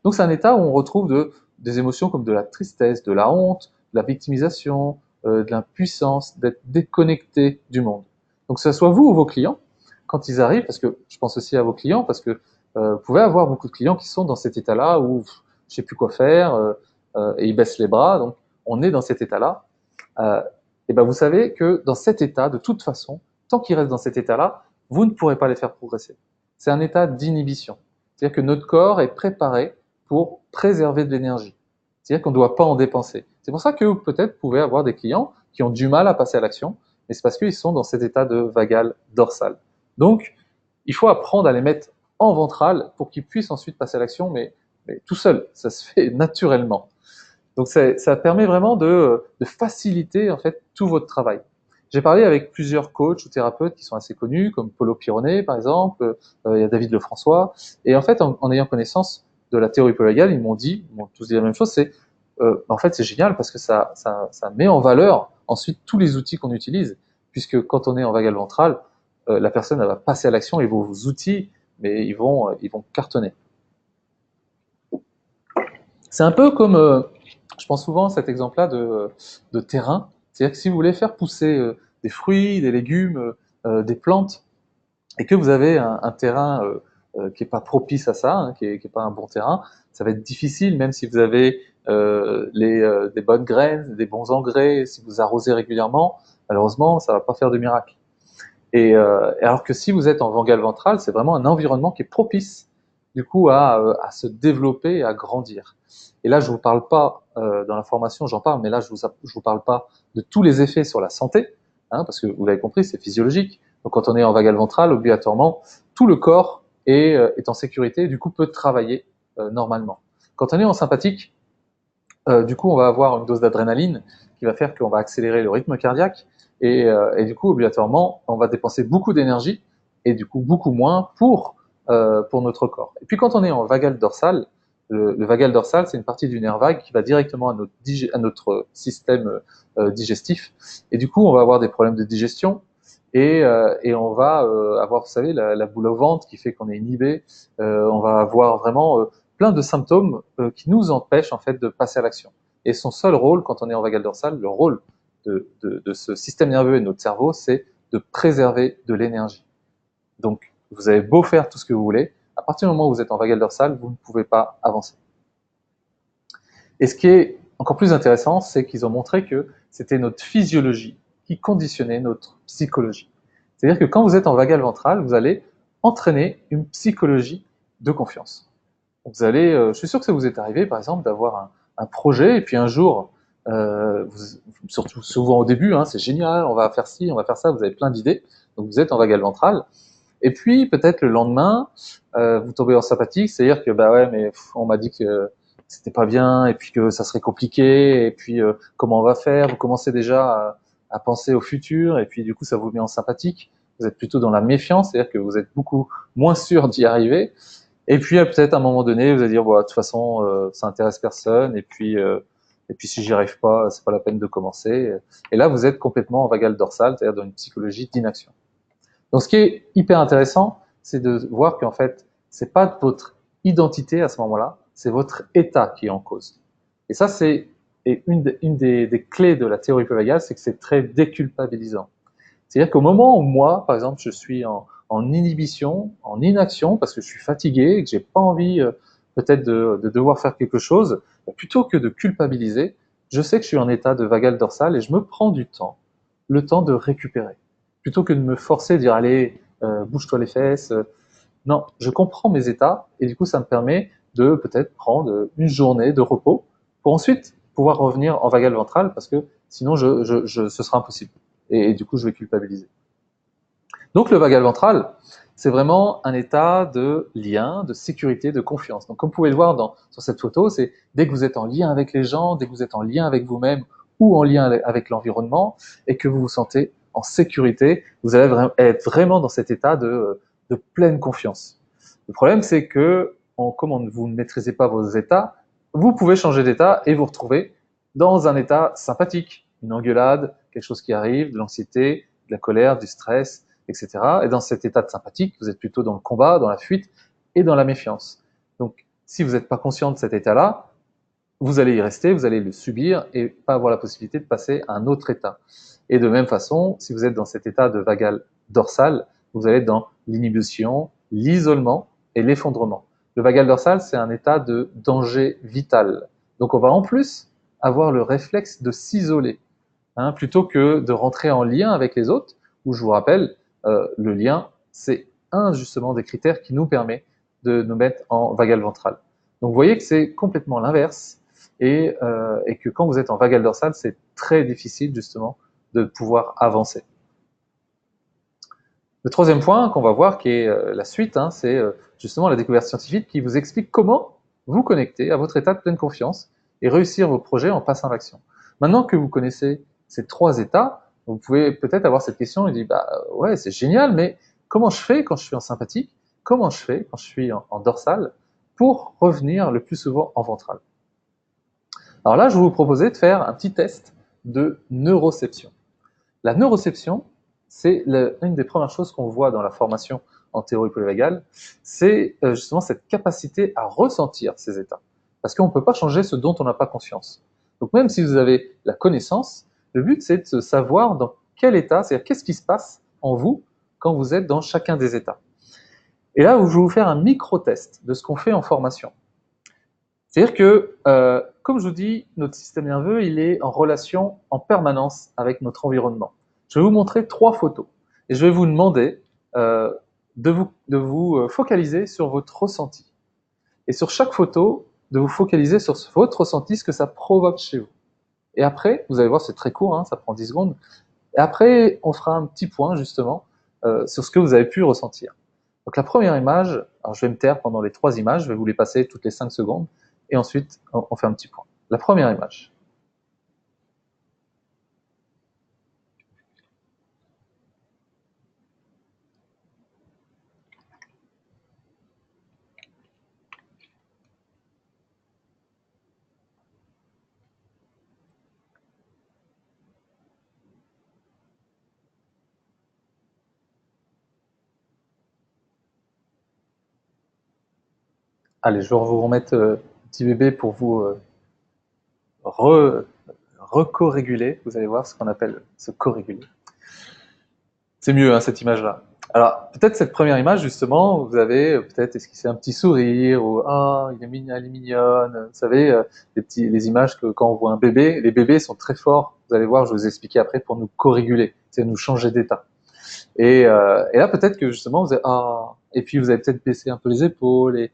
Donc c'est un état où on retrouve des émotions comme de la tristesse, de la honte, de la victimisation, de l'impuissance, d'être déconnecté du monde. Donc que ce soit vous ou vos clients, quand ils arrivent, parce que je pense aussi à vos clients, parce que vous pouvez avoir beaucoup de clients qui sont dans cet état-là où je sais plus quoi faire, et ils baissent les bras, donc on est dans cet état-là. Et ben vous savez que dans cet état, de toute façon, tant qu'ils restent dans cet état-là, vous ne pourrez pas les faire progresser. C'est un état d'inhibition. C'est-à-dire que notre corps est préparé pour préserver de l'énergie. C'est-à-dire qu'on ne doit pas en dépenser. C'est pour ça que peut-être vous pouvez avoir des clients qui ont du mal à passer à l'action, mais c'est parce qu'ils sont dans cet état de vagal dorsal. Donc, il faut apprendre à les mettre en ventral pour qu'ils puissent ensuite passer à l'action, mais tout seul, ça se fait naturellement. Donc ça permet vraiment de faciliter en fait tout votre travail. J'ai parlé avec plusieurs coachs ou thérapeutes qui sont assez connus, comme Paulo Pironet par exemple, il y a David Lefrançois, et en fait en ayant connaissance de la théorie polygale, ils m'ont tous dit la même chose, c'est en fait c'est génial parce que ça met en valeur ensuite tous les outils qu'on utilise, puisque quand on est en vagal ventral, la personne elle va passer à l'action et vos outils, mais ils vont cartonner. C'est un peu comme, je pense souvent à cet exemple-là de terrain. C'est-à-dire que si vous voulez faire pousser des fruits, des légumes, des plantes, et que vous avez un terrain qui n'est pas propice à ça, qui est pas un bon terrain, ça va être difficile, même si vous avez des bonnes graines, des bons engrais, si vous arrosez régulièrement, malheureusement, ça va pas faire de miracle. Alors que si vous êtes en vagal ventral, c'est vraiment un environnement qui est propice, du coup, à se développer et à grandir. Et là, je vous parle pas, dans la formation, j'en parle, mais là, je vous parle pas de tous les effets sur la santé, parce que vous l'avez compris, c'est physiologique. Donc, quand on est en vagal ventral, obligatoirement, tout le corps est en sécurité, et du coup, peut travailler normalement. Quand on est en sympathique, du coup, on va avoir une dose d'adrénaline qui va faire qu'on va accélérer le rythme cardiaque et du coup, obligatoirement, on va dépenser beaucoup d'énergie et du coup beaucoup moins pour notre corps. Et puis, quand on est en vagal dorsal, le vagal dorsal, c'est une partie du nerf vague qui va directement à notre système digestif. Et du coup, on va avoir des problèmes de digestion et on va avoir, vous savez, la boule au ventre qui fait qu'on est inhibé. On va avoir vraiment plein de symptômes qui nous empêchent en fait de passer à l'action. Et son seul rôle, quand on est en vagal dorsal, le rôle de ce système nerveux et de notre cerveau, c'est de préserver de l'énergie. Donc, vous avez beau faire tout ce que vous voulez, à partir du moment où vous êtes en vagal dorsale, vous ne pouvez pas avancer. Et ce qui est encore plus intéressant, c'est qu'ils ont montré que c'était notre physiologie qui conditionnait notre psychologie. C'est-à-dire que quand vous êtes en vagal ventral, vous allez entraîner une psychologie de confiance. Vous allez, je suis sûr que ça vous est arrivé, par exemple, d'avoir un projet et puis un jour, surtout souvent au début, hein, c'est génial, on va faire ci, on va faire ça, vous avez plein d'idées, donc vous êtes en vagal ventral. Et puis peut-être le lendemain, vous tombez en sympathique, c'est-à-dire que bah ouais, mais on m'a dit que c'était pas bien et puis que ça serait compliqué et puis comment on va faire. Vous commencez déjà à penser au futur et puis du coup ça vous met en sympathique. Vous êtes plutôt dans la méfiance, c'est-à-dire que vous êtes beaucoup moins sûr d'y arriver. Et puis peut-être à un moment donné, vous allez dire bon, de toute façon ça intéresse personne et puis si j'y arrive pas, c'est pas la peine de commencer. Et là vous êtes complètement en vagal dorsal, c'est-à-dire dans une psychologie d'inaction. Donc ce qui est hyper intéressant, c'est de voir qu'en fait, c'est pas votre identité à ce moment-là, c'est votre état qui est en cause. Et ça, c'est une des clés de la théorie polyvagale, c'est que c'est très déculpabilisant. C'est-à-dire qu'au moment où moi, par exemple, je suis en inhibition, en inaction, parce que je suis fatigué, et que j'ai pas envie peut-être de devoir faire quelque chose, plutôt que de culpabiliser, je sais que je suis en état de vagal dorsal et je me prends du temps, le temps de récupérer. Plutôt que de me forcer à dire allez, bouge-toi les fesses. Non, je comprends mes états et du coup ça me permet de peut-être prendre une journée de repos pour ensuite pouvoir revenir en vagal ventral parce que sinon ce sera impossible et du coup je vais culpabiliser. Donc le vagal ventral, c'est vraiment un état de lien, de sécurité, de confiance. Donc comme vous pouvez le voir sur cette photo, c'est dès que vous êtes en lien avec les gens, dès que vous êtes en lien avec vous-même ou en lien avec l'environnement et que vous vous sentez en sécurité, vous allez être vraiment dans cet état de pleine confiance. Le problème, c'est que comme vous ne maîtrisez pas vos états, vous pouvez changer d'état et vous retrouver dans un état sympathique, une engueulade, quelque chose qui arrive, de l'anxiété, de la colère, du stress, etc. Et dans cet état de sympathique, vous êtes plutôt dans le combat, dans la fuite et dans la méfiance. Donc, si vous n'êtes pas conscient de cet état-là, vous allez y rester, vous allez le subir et pas avoir la possibilité de passer à un autre état. Et de même façon, si vous êtes dans cet état de vagal dorsal, vous allez être dans l'inhibition, l'isolement et l'effondrement. Le vagal dorsal, c'est un état de danger vital. Donc on va en plus avoir le réflexe de s'isoler, hein, plutôt que de rentrer en lien avec les autres, où je vous rappelle, le lien, c'est un justement des critères qui nous permet de nous mettre en vagal ventral. Donc vous voyez que c'est complètement l'inverse et que quand vous êtes en vagal dorsal, c'est très difficile justement de pouvoir avancer. Le troisième point qu'on va voir, qui est la suite, hein, c'est justement la découverte scientifique qui vous explique comment vous connecter à votre état de pleine confiance et réussir vos projets en passant à l'action. Maintenant que vous connaissez ces trois états, vous pouvez peut-être avoir cette question et dire bah ouais, c'est génial, mais comment je fais quand je suis en sympathique? Comment je fais quand je suis en dorsal pour revenir le plus souvent en ventral? Alors là, je vais vous proposer de faire un petit test de neuroception. La neuroception, c'est une des premières choses qu'on voit dans la formation en théorie polyvagale, c'est justement cette capacité à ressentir ces états. Parce qu'on ne peut pas changer ce dont on n'a pas conscience. Donc même si vous avez la connaissance, le but c'est de savoir dans quel état, c'est-à-dire qu'est-ce qui se passe en vous quand vous êtes dans chacun des états. Et là, je vais vous faire un micro-test de ce qu'on fait en formation. C'est-à-dire que, comme je vous dis, notre système nerveux, il est en relation en permanence avec notre environnement. Je vais vous montrer trois photos et je vais vous demander de vous focaliser sur votre ressenti. Et sur chaque photo, de vous focaliser sur votre ressenti, ce que ça provoque chez vous. Et après, vous allez voir, c'est très court, hein, ça prend 10 secondes. Et après, on fera un petit point, justement, sur ce que vous avez pu ressentir. Donc la première image, alors je vais me taire pendant les trois images, je vais vous les passer toutes les 5 secondes, et ensuite, on fait un petit point. La première image. Allez, je vais vous remettre petit bébé pour vous reco-réguler. Vous allez voir ce qu'on appelle se co-réguler. C'est mieux, hein, cette image-là. Alors, peut-être cette première image, justement, vous avez peut-être esquissé un petit sourire, ou ah, il est mignon, elle est mignonne. Vous savez, les images que quand on voit un bébé, les bébés sont très forts. Vous allez voir, je vais vous expliquer après, pour nous co-réguler, c'est nous changer d'état. Et là, peut-être que justement, vous avez ah, et puis vous avez peut-être baissé un peu les épaules et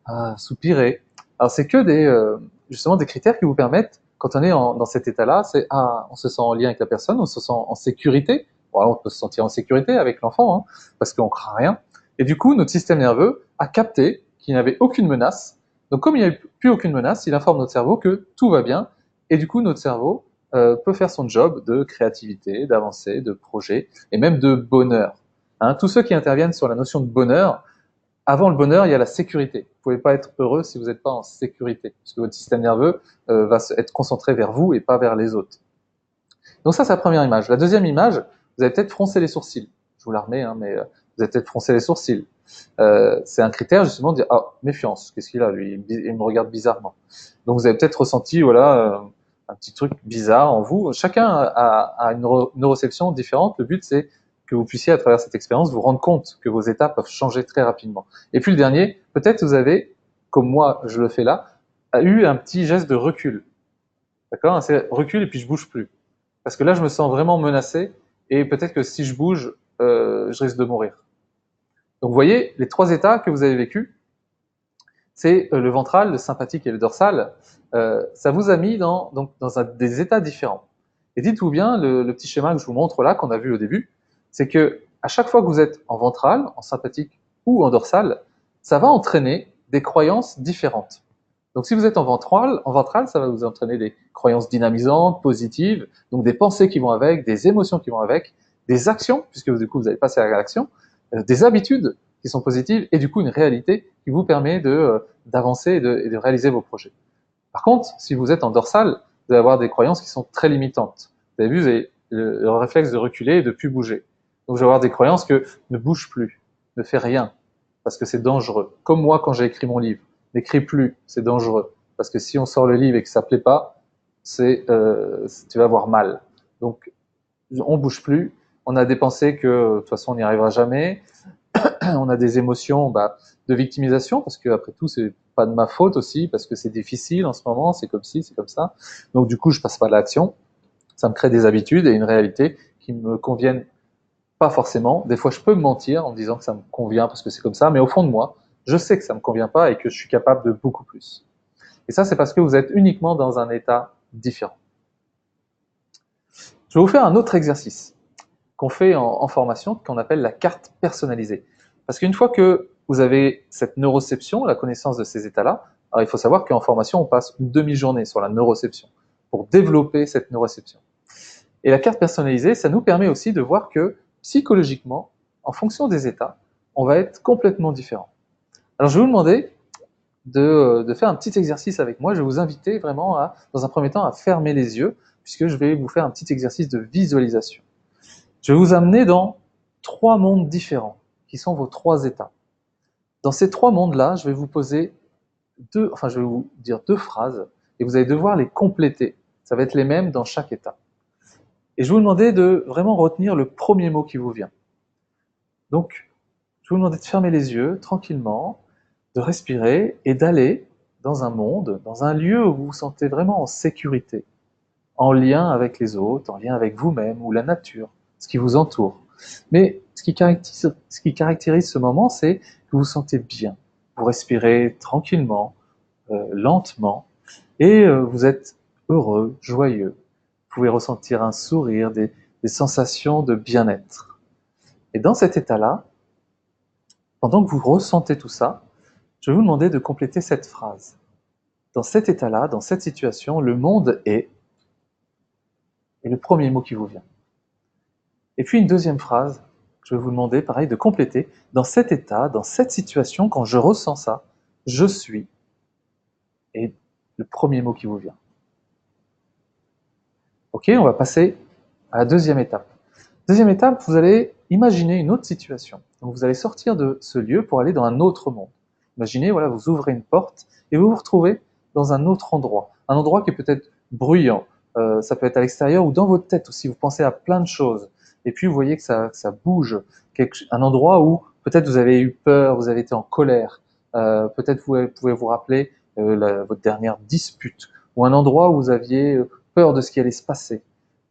ah, soupirer. Alors, c'est que justement des critères qui vous permettent, quand on est dans cet état-là, c'est ah, on se sent en lien avec la personne, on se sent en sécurité. Bon, alors, on peut se sentir en sécurité avec l'enfant, hein, parce qu'on craint rien. Et du coup, notre système nerveux a capté qu'il n'y avait aucune menace. Donc, comme il n'y a plus aucune menace, il informe notre cerveau que tout va bien. Et du coup, notre cerveau peut faire son job de créativité, d'avancée, de projet, et même de bonheur. Hein, tous ceux qui interviennent sur la notion de bonheur, avant le bonheur, il y a la sécurité. Vous pouvez pas être heureux si vous n'êtes pas en sécurité, parce que votre système nerveux va être concentré vers vous et pas vers les autres. Donc ça, c'est la première image. La deuxième image, vous avez peut-être froncé les sourcils. Je vous la remets, hein, mais vous avez peut-être froncé les sourcils. C'est un critère justement de dire ah, méfiance, qu'est-ce qu'il a lui, il me regarde bizarrement. Donc vous avez peut-être ressenti voilà un petit truc bizarre en vous. Chacun a une neuroception différente. Le but c'est que vous puissiez à travers cette expérience vous rendre compte que vos états peuvent changer très rapidement. Et puis le dernier, peut-être vous avez, comme moi je le fais là, eu un petit geste de recul. D'accord, c'est recul et puis je bouge plus. Parce que là je me sens vraiment menacé et peut-être que si je bouge, je risque de mourir. Donc vous voyez, les trois états que vous avez vécus, c'est le ventral, le sympathique et le dorsal. Ça vous a mis dans des états différents. Et dites-vous bien, le petit schéma que je vous montre là, qu'on a vu au début, c'est que à chaque fois que vous êtes en ventral, en sympathique ou en dorsal, ça va entraîner des croyances différentes. Donc si vous êtes en ventral, ça va vous entraîner des croyances dynamisantes, positives, donc des pensées qui vont avec, des émotions qui vont avec, des actions, puisque du coup vous allez passer à l'action, des habitudes qui sont positives, et du coup une réalité qui vous permet d'avancer et de réaliser vos projets. Par contre, si vous êtes en dorsal, vous allez avoir des croyances qui sont très limitantes. Vous avez vu, vous avez le réflexe de reculer et de plus bouger. Donc je vais avoir des croyances que ne bouge plus, ne fais rien, parce que c'est dangereux. Comme moi quand j'ai écrit mon livre, n'écris plus, c'est dangereux. Parce que si on sort le livre et que ça plaît pas, tu vas avoir mal. Donc on bouge plus, on a des pensées que de toute façon on n'y arrivera jamais, on a des émotions de victimisation, parce que après tout c'est pas de ma faute aussi, parce que c'est difficile en ce moment, c'est comme ci, c'est comme ça. Donc du coup je passe pas à l'action, ça me crée des habitudes et une réalité qui me conviennent pas forcément. Des fois je peux me mentir en me disant que ça me convient parce que c'est comme ça, mais au fond de moi, je sais que ça me convient pas et que je suis capable de beaucoup plus. Et ça c'est parce que vous êtes uniquement dans un état différent. Je vais vous faire un autre exercice qu'on fait en formation, qu'on appelle la carte personnalisée. Parce qu'une fois que vous avez cette neuroception, la connaissance de ces états-là, alors il faut savoir qu'en formation, on passe une demi-journée sur la neuroception pour développer cette neuroception. Et la carte personnalisée, ça nous permet aussi de voir que psychologiquement, en fonction des états, on va être complètement différent. Alors je vais vous demander de faire un petit exercice avec moi. Je vais vous inviter vraiment dans un premier temps, à fermer les yeux, puisque je vais vous faire un petit exercice de visualisation. Je vais vous amener dans trois mondes différents, qui sont vos trois états. Dans ces trois mondes-là, je vais vous poser je vais vous dire deux phrases, et vous allez devoir les compléter. Ça va être les mêmes dans chaque état. Et je vais vous demander de vraiment retenir le premier mot qui vous vient. Donc, je vais vous demander de fermer les yeux tranquillement, de respirer et d'aller dans un monde, dans un lieu où vous vous sentez vraiment en sécurité, en lien avec les autres, en lien avec vous-même ou la nature, ce qui vous entoure. Mais ce qui caractérise ce moment, c'est que vous vous sentez bien. Vous respirez tranquillement, lentement, et vous êtes heureux, joyeux. Vous pouvez ressentir un sourire, des sensations de bien-être. Et dans cet état-là, pendant que vous ressentez tout ça, je vais vous demander de compléter cette phrase. Dans cet état-là, dans cette situation, le monde est le premier mot qui vous vient. Et puis une deuxième phrase, je vais vous demander, pareil, de compléter. Dans cet état, dans cette situation, quand je ressens ça, je suis, et le premier mot qui vous vient. Ok, on va passer à la deuxième étape. Deuxième étape, vous allez imaginer une autre situation. Donc vous allez sortir de ce lieu pour aller dans un autre monde. Imaginez, voilà, vous ouvrez une porte et vous vous retrouvez dans un autre endroit. Un endroit qui est peut-être bruyant, ça peut être à l'extérieur ou dans votre tête aussi, vous pensez à plein de choses. et puis vous voyez que ça bouge, un endroit où peut-être vous avez eu peur, vous avez été en colère, peut-être vous pouvez vous rappeler votre dernière dispute, ou un endroit où vous aviez peur de ce qui allait se passer,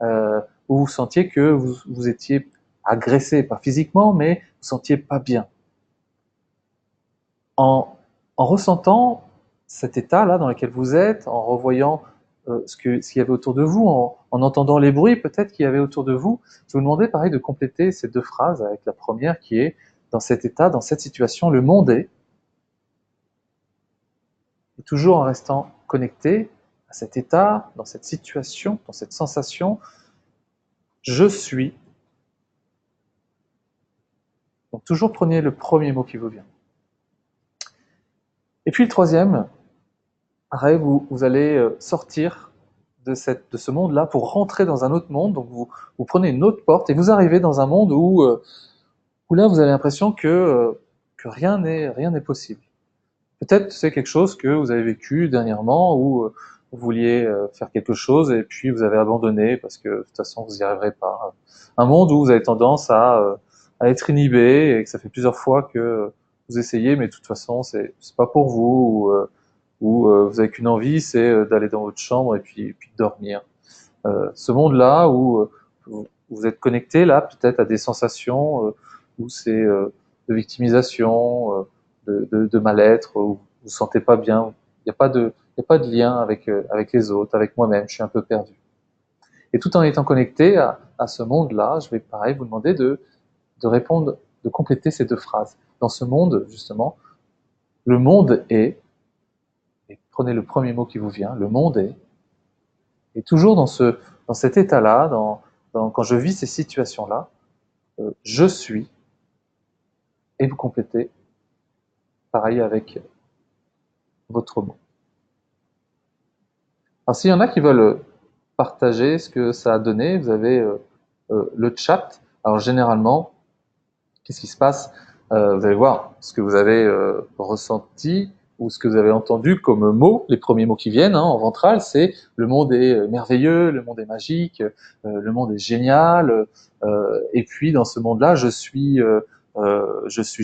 où vous sentiez que vous étiez agressé, pas physiquement, mais vous sentiez pas bien. En ressentant cet état-là dans lequel vous êtes, en revoyant ce qu'il y avait autour de vous, en entendant les bruits peut-être qu'il y avait autour de vous, je vous demandais pareil de compléter ces deux phrases avec la première qui est dans cet état, dans cette situation, le monde est, et toujours en restant connecté à cet état, dans cette situation, dans cette sensation, je suis. Donc toujours prenez le premier mot qui vous vient. Et puis le troisième, pareil, vous allez sortir de ce monde-là pour rentrer dans un autre monde. Donc vous prenez une autre porte et vous arrivez dans un monde où là vous avez l'impression que rien n'est possible. Peut-être c'est quelque chose que vous avez vécu dernièrement où vous vouliez faire quelque chose et puis vous avez abandonné parce que de toute façon vous n'y arriverez pas. Un monde où vous avez tendance à être inhibé et que ça fait plusieurs fois que vous essayez mais de toute façon c'est pas pour vous ou vous avez qu'une envie, c'est d'aller dans votre chambre et puis de dormir. Ce monde-là où vous êtes connecté là peut-être à des sensations où c'est de victimisation, de mal-être, où vous vous sentez pas bien. Il n'y a pas de lien avec les autres, avec moi-même. Je suis un peu perdu. Et tout en étant connecté à ce monde-là, je vais pareil vous demander de répondre, de compléter ces deux phrases. Dans ce monde, justement, le monde est, et prenez le premier mot qui vous vient, le monde est, et toujours dans cet état-là, quand je vis ces situations-là, je suis, et vous complétez, pareil avec votre mot. Alors s'il y en a qui veulent partager ce que ça a donné, vous avez le chat. Alors généralement, qu'est-ce qui se passe vous allez voir ce que vous avez ressenti ou ce que vous avez entendu comme mots, les premiers mots qui viennent en ventral, c'est le monde est merveilleux, le monde est magique, le monde est génial, et puis dans ce monde-là, je suis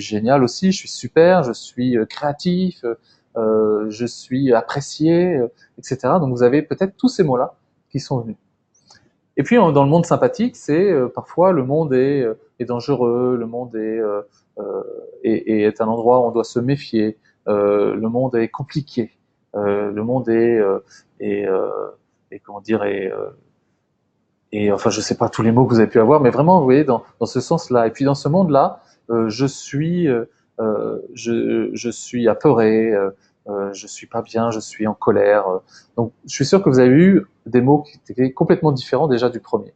génial aussi, je suis super, je suis créatif, je suis apprécié, etc. Donc vous avez peut-être tous ces mots-là qui sont venus. Et puis dans le monde sympathique, c'est parfois le monde est dangereux, le monde est un endroit où on doit se méfier, le monde est compliqué, le monde est comment dire et enfin je sais pas tous les mots que vous avez pu avoir, mais vraiment vous voyez dans ce sens-là. Et puis dans ce monde-là, je suis apeuré, je suis pas bien, je suis en colère. Donc je suis sûr que vous avez eu des mots qui étaient complètement différents déjà du premier.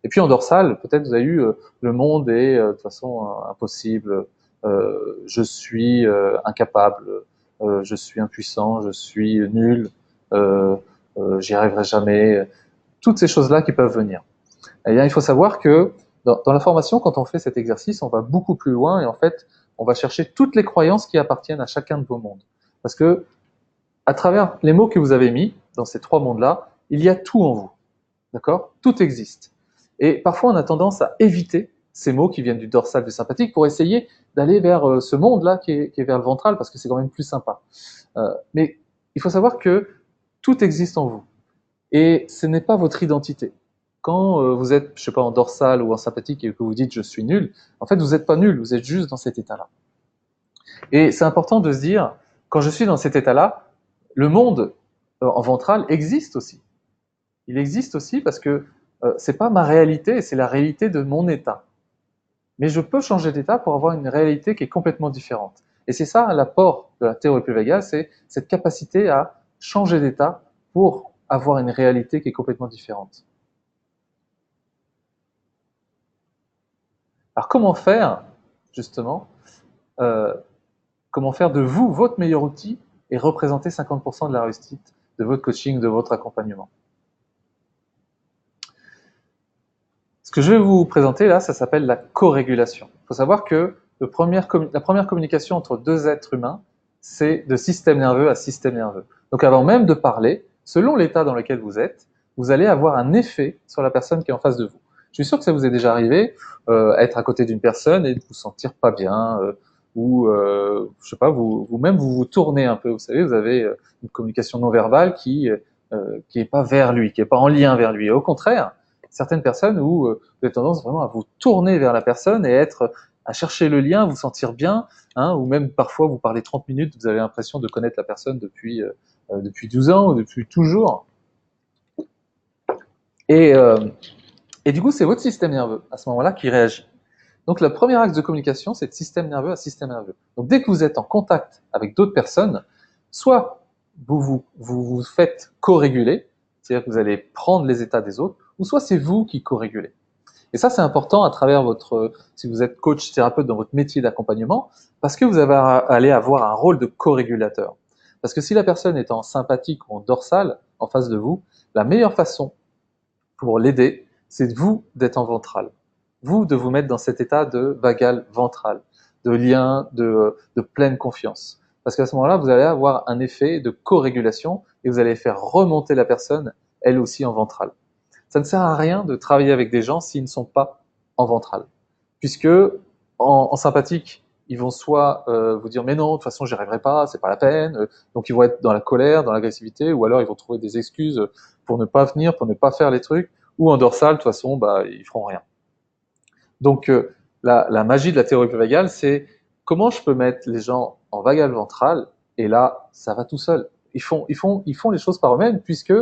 Et puis en dorsal, peut-être vous avez eu le monde est de toute façon impossible, je suis incapable, je suis impuissant, je suis nul, j'y arriverai jamais. Toutes ces choses-là qui peuvent venir. Eh bien, il faut savoir que dans la formation, quand on fait cet exercice, on va beaucoup plus loin et en fait, on va chercher toutes les croyances qui appartiennent à chacun de vos mondes. Parce que, à travers les mots que vous avez mis dans ces trois mondes-là, il y a tout en vous. D'accord ? Tout existe. Et parfois, on a tendance à éviter ces mots qui viennent du dorsal, du sympathique, pour essayer d'aller vers ce monde-là qui est vers le ventral, parce que c'est quand même plus sympa. Mais il faut savoir que tout existe en vous. Et ce n'est pas votre identité. Quand vous êtes, je sais pas, en dorsal ou en sympathique et que vous dites je suis nul, en fait, vous n'êtes pas nul, vous êtes juste dans cet état-là. Et c'est important de se dire, quand je suis dans cet état-là, le monde en ventral existe aussi. Il existe aussi parce que c'est pas ma réalité, c'est la réalité de mon état. Mais je peux changer d'état pour avoir une réalité qui est complètement différente. Et c'est ça l'apport de la théorie pluvégale, c'est cette capacité à changer d'état pour avoir une réalité qui est complètement différente. Alors comment faire, justement, comment faire de vous votre meilleur outil et représenter 50% de la réussite de votre coaching, de votre accompagnement. Ce que je vais vous présenter là, ça s'appelle la co-régulation. Il faut savoir que la première communication entre deux êtres humains, c'est de système nerveux à système nerveux. Donc avant même de parler, selon l'état dans lequel vous êtes, vous allez avoir un effet sur la personne qui est en face de vous. Je suis sûr que ça vous est déjà arrivé, être à côté d'une personne et de vous sentir pas bien, ou je sais pas, vous-même vous tournez un peu. Vous savez, vous avez une communication non verbale qui est pas vers lui, qui est pas en lien vers lui. Et au contraire, certaines personnes où vous avez tendance vraiment à vous tourner vers la personne et être à chercher le lien, vous sentir bien, hein, ou même parfois vous parlez 30 minutes, vous avez l'impression de connaître la personne depuis 12 ans ou depuis toujours. Et, euh, et du coup, c'est votre système nerveux à ce moment-là qui réagit. Donc, le premier axe de communication, c'est de système nerveux à système nerveux. Donc, dès que vous êtes en contact avec d'autres personnes, soit vous faites co-réguler, c'est-à-dire que vous allez prendre les états des autres, ou soit c'est vous qui co-régulez. Et ça, c'est important à travers si vous êtes coach, thérapeute dans votre métier d'accompagnement, parce que vous allez avoir un rôle de co-régulateur. Parce que si la personne est en sympathique ou en dorsale, en face de vous, la meilleure façon pour l'aider, c'est vous d'être en ventral. Vous de vous mettre dans cet état de vagal ventral, de lien, de pleine confiance. Parce qu'à ce moment-là, vous allez avoir un effet de co-régulation et vous allez faire remonter la personne, elle aussi en ventral. Ça ne sert à rien de travailler avec des gens s'ils ne sont pas en ventral. Puisque en sympathique, ils vont soit vous dire mais non, de toute façon j'y arriverai pas, c'est pas la peine, donc ils vont être dans la colère, dans l'agressivité, ou alors ils vont trouver des excuses pour ne pas venir, pour ne pas faire les trucs, ou en dorsale, de toute façon, bah, ils feront rien. Donc la magie de la théorie vagale, c'est comment je peux mettre les gens en vagal ventral, et là, ça va tout seul. Ils font les choses par eux-mêmes, puisque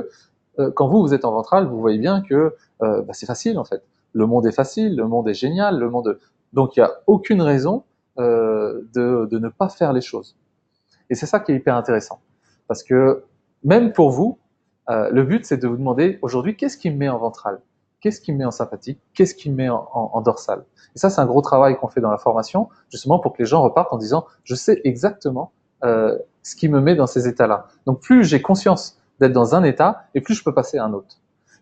quand vous êtes en ventral, vous voyez bien que bah, c'est facile en fait. Le monde est facile, le monde est génial, donc il n'y a aucune raison de ne pas faire les choses. Et c'est ça qui est hyper intéressant. Parce que même pour vous, le but c'est de vous demander aujourd'hui qu'est-ce qui me met en ventral, qu'est-ce qui me met en sympathique, qu'est-ce qui me met en dorsal. Et ça c'est un gros travail qu'on fait dans la formation, justement pour que les gens repartent en disant je sais exactement ce qui me met dans ces états-là. Donc plus j'ai conscience d'être dans un état, et plus je peux passer à un autre.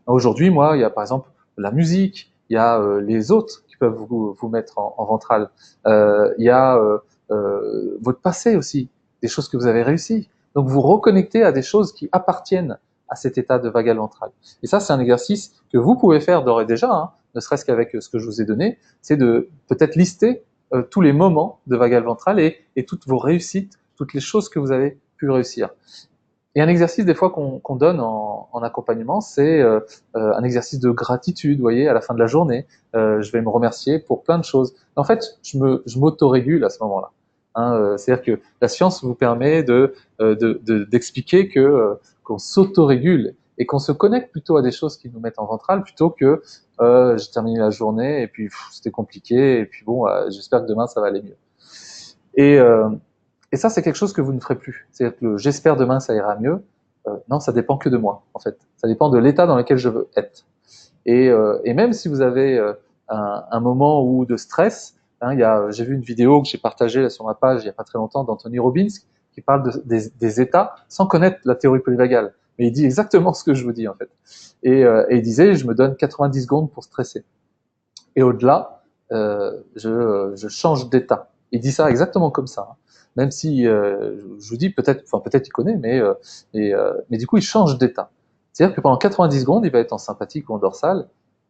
Aujourd'hui, moi, il y a par exemple la musique, il y a les autres qui peuvent vous mettre en ventral, il y a votre passé aussi, des choses que vous avez réussies. Donc vous reconnectez à des choses qui appartiennent à cet état de vagal ventral. Et ça, c'est un exercice que vous pouvez faire d'ores et déjà, hein, ne serait-ce qu'avec ce que je vous ai donné, c'est de peut-être lister tous les moments de vagal ventral et toutes vos réussites, toutes les choses que vous avez pu réussir. Et un exercice des fois qu'on donne en accompagnement, c'est un exercice de gratitude, vous voyez, à la fin de la journée, je vais me remercier pour plein de choses. En fait, je m'autorégule à ce moment-là. Hein, c'est-à-dire que la science vous permet d'expliquer qu'on s'autorégule et qu'on se connecte plutôt à des choses qui nous mettent en ventral plutôt que j'ai terminé la journée et puis c'était compliqué et puis bon, j'espère que demain ça va aller mieux. Et, euh, et ça, c'est quelque chose que vous ne ferez plus. C'est-à-dire que j'espère demain ça ira mieux. Non, ça dépend que de moi, en fait. Ça dépend de l'état dans lequel je veux être. Et même si vous avez un moment où de stress, hein, j'ai vu une vidéo que j'ai partagée là, sur ma page il n'y a pas très longtemps d'Anthony Robbins qui parle des états sans connaître la théorie polyvagale. Mais il dit exactement ce que je vous dis, en fait. Et il disait, je me donne 90 secondes pour stresser. Et au-delà, je change d'état. Il dit ça exactement comme ça. Hein. Même si, je vous dis, peut-être il connaît, mais du coup, il change d'état. C'est-à-dire que pendant 90 secondes, il va être en sympathique ou en dorsale,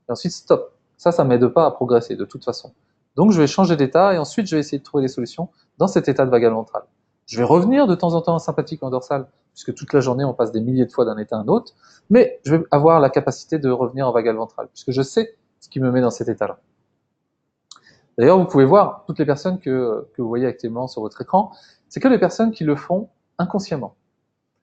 et ensuite, stop. Ça m'aide pas à progresser, de toute façon. Donc, je vais changer d'état, et ensuite, je vais essayer de trouver des solutions dans cet état de vagal ventral. Je vais revenir de temps en temps en sympathique ou en dorsale, puisque toute la journée, on passe des milliers de fois d'un état à un autre, mais je vais avoir la capacité de revenir en vagal ventral, puisque je sais ce qui me met dans cet état-là. D'ailleurs, vous pouvez voir toutes les personnes que vous voyez actuellement sur votre écran, c'est que les personnes qui le font inconsciemment.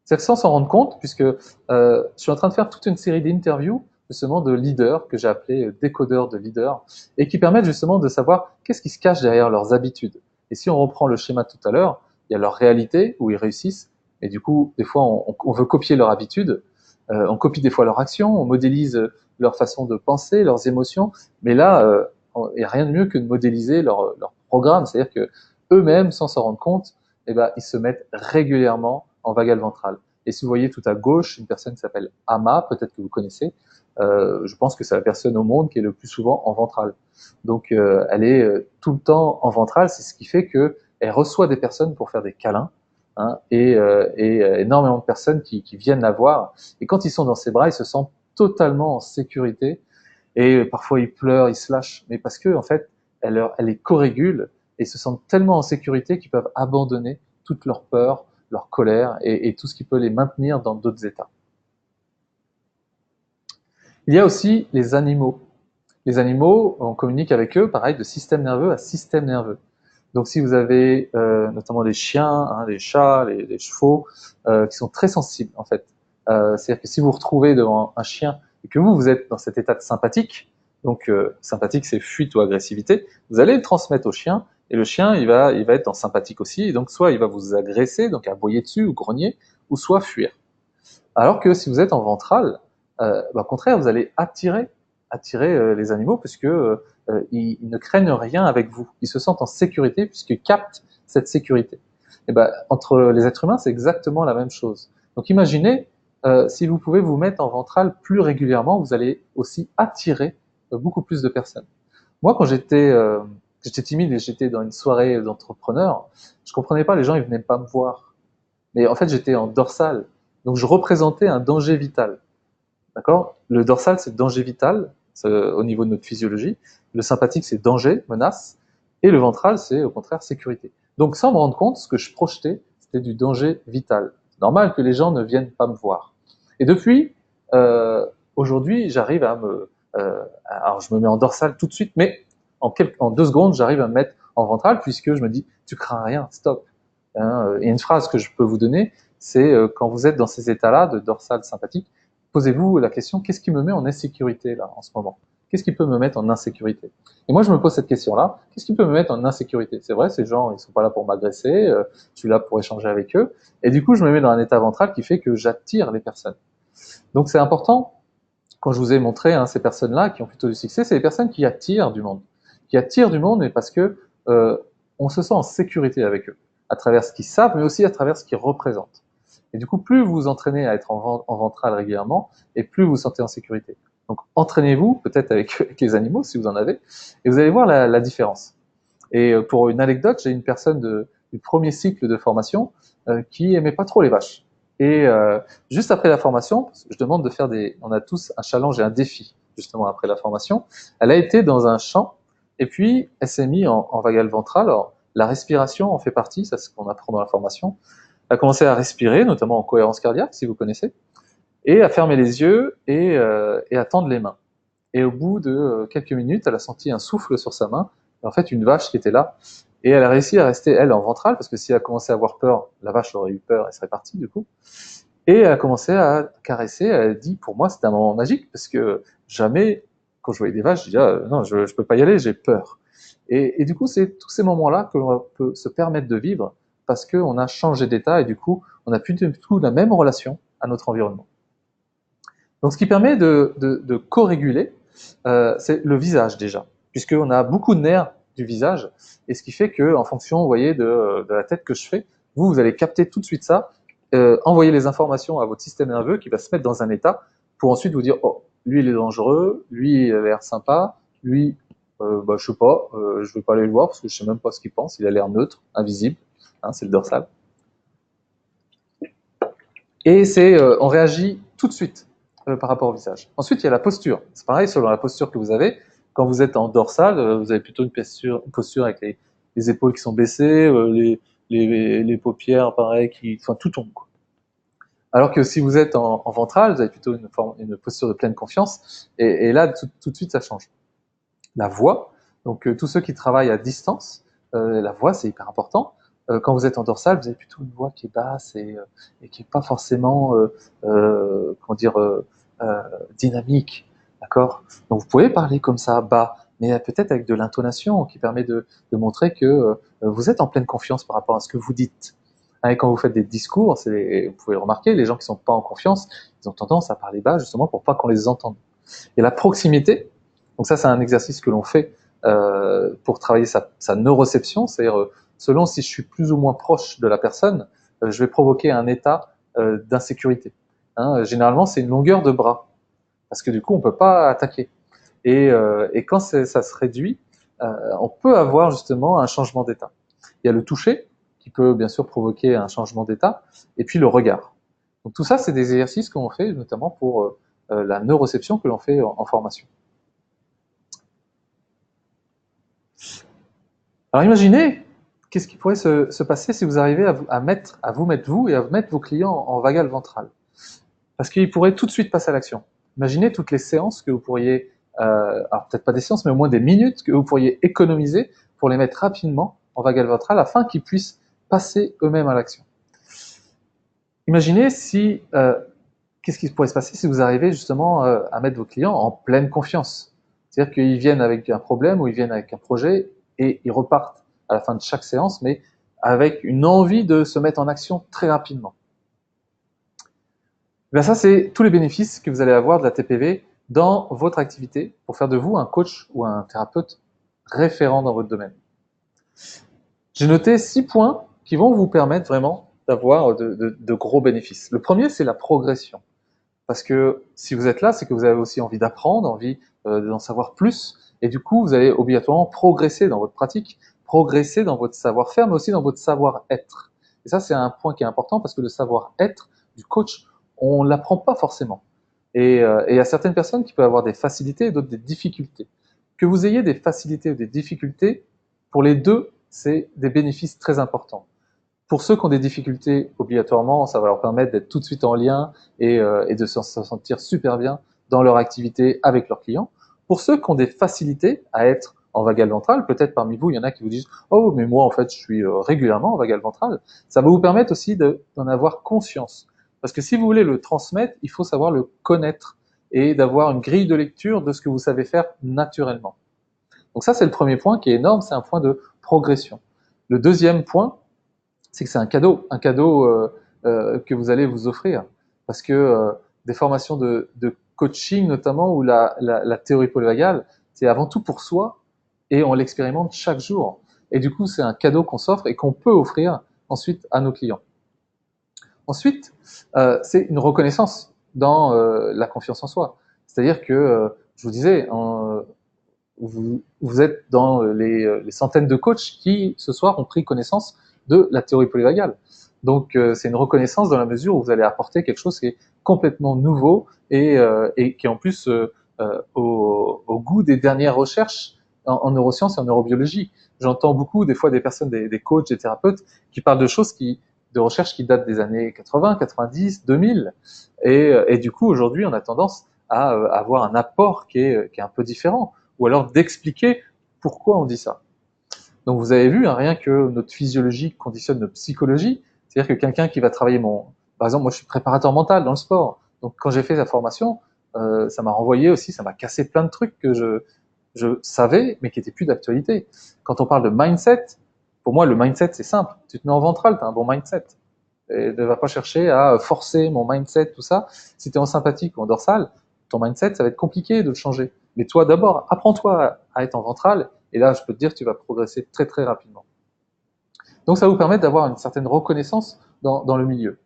C'est-à-dire sans s'en rendre compte, puisque je suis en train de faire toute une série d'interviews justement de leaders que j'ai appelés décodeurs de leaders et qui permettent justement de savoir qu'est-ce qui se cache derrière leurs habitudes. Et si on reprend le schéma tout à l'heure, il y a leur réalité où ils réussissent, et du coup, des fois, on veut copier leur habitude, on copie des fois leur action, on modélise leur façon de penser, leurs émotions, mais là, il n'y a rien de mieux que de modéliser leur programme, c'est-à-dire que eux-mêmes, sans s'en rendre compte, eh ben, ils se mettent régulièrement en vagal ventral. Et si vous voyez tout à gauche une personne qui s'appelle Ama, peut-être que vous connaissez, je pense que c'est la personne au monde qui est le plus souvent en ventral. Donc elle est tout le temps en ventral, c'est ce qui fait que elle reçoit des personnes pour faire des câlins, hein, et énormément de personnes qui viennent la voir. Et quand ils sont dans ses bras, ils se sentent totalement en sécurité. Et parfois ils pleurent, ils se lâchent, mais parce que en fait, elle les co-régule et ils se sentent tellement en sécurité qu'ils peuvent abandonner toute leur peur, leur colère et tout ce qui peut les maintenir dans d'autres états. Il y a aussi les animaux. Les animaux, on communique avec eux, pareil, de système nerveux à système nerveux. Donc si vous avez notamment les chiens, hein, les chats, les chevaux, qui sont très sensibles en fait. C'est-à-dire que si vous vous retrouvez devant un chien et que vous êtes dans cet état de sympathique, donc sympathique c'est fuite ou agressivité, vous allez le transmettre au chien et le chien il va être dans sympathique aussi et donc soit il va vous agresser, donc aboyer dessus ou grogner, ou soit fuir. Alors que si vous êtes en ventral, au contraire vous allez attirer les animaux puisque ils ne craignent rien avec vous. Ils se sentent en sécurité puisqu'ils captent cette sécurité. Et entre les êtres humains, c'est exactement la même chose. Donc imaginez, si vous pouvez vous mettre en ventral plus régulièrement, vous allez aussi attirer beaucoup plus de personnes. Moi, quand j'étais timide et j'étais dans une soirée d'entrepreneurs, je comprenais pas, les gens ils venaient pas me voir. Mais en fait, j'étais en dorsal, donc je représentais un danger vital. D'accord? Le dorsal, c'est danger vital, au niveau de notre physiologie. Le sympathique, c'est danger, menace. Et le ventral, c'est au contraire sécurité. Donc, sans me rendre compte, ce que je projetais, c'était du danger vital. C'est normal que les gens ne viennent pas me voir. Et depuis, aujourd'hui, j'arrive à alors, je me mets en dorsal tout de suite, mais en 2 secondes, j'arrive à me mettre en ventral, puisque je me dis, tu crains rien, stop. Hein, et une phrase que je peux vous donner, c'est quand vous êtes dans ces états-là de dorsal sympathique, posez-vous la question, qu'est-ce qui me met en insécurité là en ce moment? Qu'est-ce qui peut me mettre en insécurité? Et moi je me pose cette question-là, qu'est-ce qui peut me mettre en insécurité? C'est vrai, ces gens, ils sont pas là pour m'agresser, je suis là pour échanger avec eux, et du coup je me mets dans un état ventral qui fait que j'attire les personnes. Donc c'est important, quand je vous ai montré ces personnes-là qui ont plutôt du succès, c'est les personnes qui attirent du monde, mais parce que on se sent en sécurité avec eux, à travers ce qu'ils savent, mais aussi à travers ce qu'ils représentent. Et du coup, plus vous vous entraînez à être en ventral régulièrement, et plus vous vous sentez en sécurité. Donc, entraînez-vous, peut-être avec les animaux, si vous en avez, et vous allez voir la différence. Et pour une anecdote, j'ai une personne du premier cycle de formation qui aimait pas trop les vaches. Et juste après la formation, je demande de faire on a tous un challenge et un défi, justement après la formation. Elle a été dans un champ, et puis elle s'est mise en vagal ventral. Alors, la respiration en fait partie, ça c'est ce qu'on apprend dans la formation. Elle a commencé à respirer, notamment en cohérence cardiaque, si vous connaissez, et à fermer les yeux et à tendre les mains. Et au bout de quelques minutes, elle a senti un souffle sur sa main, et en fait une vache qui était là, et elle a réussi à rester, elle, en ventrale, parce que si elle a commencé à avoir peur, la vache aurait eu peur, elle serait partie du coup, et elle a commencé à caresser, elle a dit, pour moi c'était un moment magique, parce que jamais, quand je voyais des vaches, je disais, ah, non, je peux pas y aller, j'ai peur. Et du coup, c'est tous ces moments-là que l'on peut se permettre de vivre, parce qu'on a changé d'état, et du coup, on n'a plus du tout la même relation à notre environnement. Donc ce qui permet de co-réguler, c'est le visage déjà, puisqu'on a beaucoup de nerfs du visage, et ce qui fait que, en fonction, vous voyez, de la tête que je fais, vous allez capter tout de suite ça, envoyer les informations à votre système nerveux qui va se mettre dans un état pour ensuite vous dire, oh, lui il est dangereux, lui il a l'air sympa, lui, je sais pas, je vais pas aller le voir parce que je sais même pas ce qu'il pense, il a l'air neutre, invisible, hein, c'est le dorsal. Et on réagit tout de suite par rapport au visage. Ensuite, il y a la posture. C'est pareil, selon la posture que vous avez. Quand vous êtes en dorsal, vous avez plutôt une posture avec les épaules qui sont baissées, les paupières, pareil, enfin, tout tombe, quoi. Alors que si vous êtes en ventral, vous avez plutôt une posture de pleine confiance. Et là, tout de suite, ça change. La voix, donc tous ceux qui travaillent à distance, la voix, c'est hyper important. Quand vous êtes en dorsal, vous avez plutôt une voix qui est basse et qui est pas forcément, comment dire, dynamique, d'accord? Donc vous pouvez parler comme ça, bas, mais peut-être avec de l'intonation qui permet de montrer que vous êtes en pleine confiance par rapport à ce que vous dites. Hein, et quand vous faites des discours, vous pouvez le remarquer, les gens qui sont pas en confiance, ils ont tendance à parler bas justement pour pas qu'on les entende. Et la proximité, donc ça c'est un exercice que l'on fait pour travailler sa neuroception, c'est-à-dire selon si je suis plus ou moins proche de la personne, je vais provoquer un état d'insécurité. Hein, généralement, c'est une longueur de bras, parce que du coup, on peut pas attaquer. Et quand ça se réduit, on peut avoir justement un changement d'état. Il y a le toucher, qui peut bien sûr provoquer un changement d'état, et puis le regard. Donc tout ça, c'est des exercices qu'on fait notamment pour la neuroception que l'on fait en formation. Alors imaginez, qu'est-ce qui pourrait se passer si vous arrivez à vous mettre vous et à mettre vos clients en vagal ventral. Parce qu'ils pourraient tout de suite passer à l'action. Imaginez toutes les séances que vous pourriez, alors peut-être pas des séances, mais au moins des minutes que vous pourriez économiser pour les mettre rapidement en vagal ventral afin qu'ils puissent passer eux-mêmes à l'action. Imaginez si, qu'est-ce qui pourrait se passer si vous arrivez justement à mettre vos clients en pleine confiance. C'est-à-dire qu'ils viennent avec un problème ou ils viennent avec un projet et ils repartent à la fin de chaque séance, mais avec une envie de se mettre en action très rapidement. Et bien ça, c'est tous les bénéfices que vous allez avoir de la TPV dans votre activité pour faire de vous un coach ou un thérapeute référent dans votre domaine. J'ai noté 6 points qui vont vous permettre vraiment d'avoir de gros bénéfices. Le premier, c'est la progression. Parce que si vous êtes là, c'est que vous avez aussi envie d'apprendre, envie d'en savoir plus, et du coup, vous allez obligatoirement progresser dans votre pratique, progresser dans votre savoir-faire, mais aussi dans votre savoir-être. Et ça, c'est un point qui est important parce que le savoir-être du coach, on l'apprend pas forcément. Et il y a certaines personnes qui peuvent avoir des facilités et d'autres des difficultés. Que vous ayez des facilités ou des difficultés, pour les deux, c'est des bénéfices très importants. Pour ceux qui ont des difficultés, obligatoirement, ça va leur permettre d'être tout de suite en lien et de se sentir super bien dans leur activité avec leurs clients. Pour ceux qui ont des facilités à être en vagal ventral, peut-être parmi vous, il y en a qui vous disent « Oh, mais moi, en fait, je suis régulièrement en vagal ventral ». Ça va vous permettre aussi d'en avoir conscience. Parce que si vous voulez le transmettre, il faut savoir le connaître et d'avoir une grille de lecture de ce que vous savez faire naturellement. Donc ça, c'est le premier point qui est énorme, c'est un point de progression. Le deuxième point, c'est que c'est un cadeau que vous allez vous offrir. Parce que des formations de coaching notamment, ou la théorie polyvagale, c'est avant tout pour soi, et on l'expérimente chaque jour. Et du coup, c'est un cadeau qu'on s'offre et qu'on peut offrir ensuite à nos clients. Ensuite, c'est une reconnaissance dans la confiance en soi. C'est-à-dire que, je vous disais, vous êtes dans les centaines de coachs qui, ce soir, ont pris connaissance de la théorie polyvagale. Donc, c'est une reconnaissance dans la mesure où vous allez apporter quelque chose qui est complètement nouveau et qui est en plus au goût des dernières recherches en neurosciences et en neurobiologie. J'entends beaucoup, des fois, des personnes, des coachs, des thérapeutes, qui parlent de choses de recherches qui datent des années 80, 90, 2000. Et du coup, aujourd'hui, on a tendance à avoir un apport qui est un peu différent, ou alors d'expliquer pourquoi on dit ça. Donc vous avez vu, hein, rien que notre physiologie conditionne notre psychologie, c'est-à-dire que quelqu'un qui va travailler Par exemple, moi je suis préparateur mental dans le sport, donc quand j'ai fait la formation, ça m'a renvoyé aussi, ça m'a cassé plein de trucs que je savais, mais qui n'étaient plus d'actualité. Quand on parle de mindset, pour moi le mindset c'est simple, tu te mets en ventral, tu as un bon mindset. Et ne va pas chercher à forcer mon mindset, tout ça. Si tu es en sympathique ou en dorsale, ton mindset, ça va être compliqué de le changer. Mais toi, d'abord, apprends-toi à être en ventral, et là, je peux te dire, tu vas progresser très, très rapidement. Donc, ça va vous permettre d'avoir une certaine reconnaissance dans le milieu.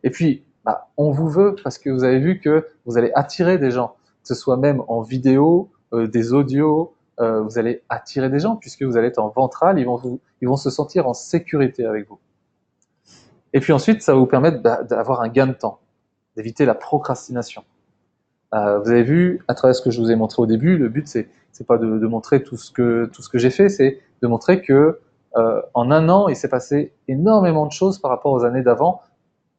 Et puis, bah, on vous veut parce que vous avez vu que vous allez attirer des gens, que ce soit même en vidéo, des audios, vous allez attirer des gens puisque vous allez être en ventral, ils vont se sentir en sécurité avec vous. Et puis ensuite, ça va vous permettre d'avoir un gain de temps, d'éviter la procrastination. Vous avez vu, à travers ce que je vous ai montré au début, le but c'est pas de montrer tout ce que j'ai fait, c'est de montrer que en un an, il s'est passé énormément de choses par rapport aux années d'avant,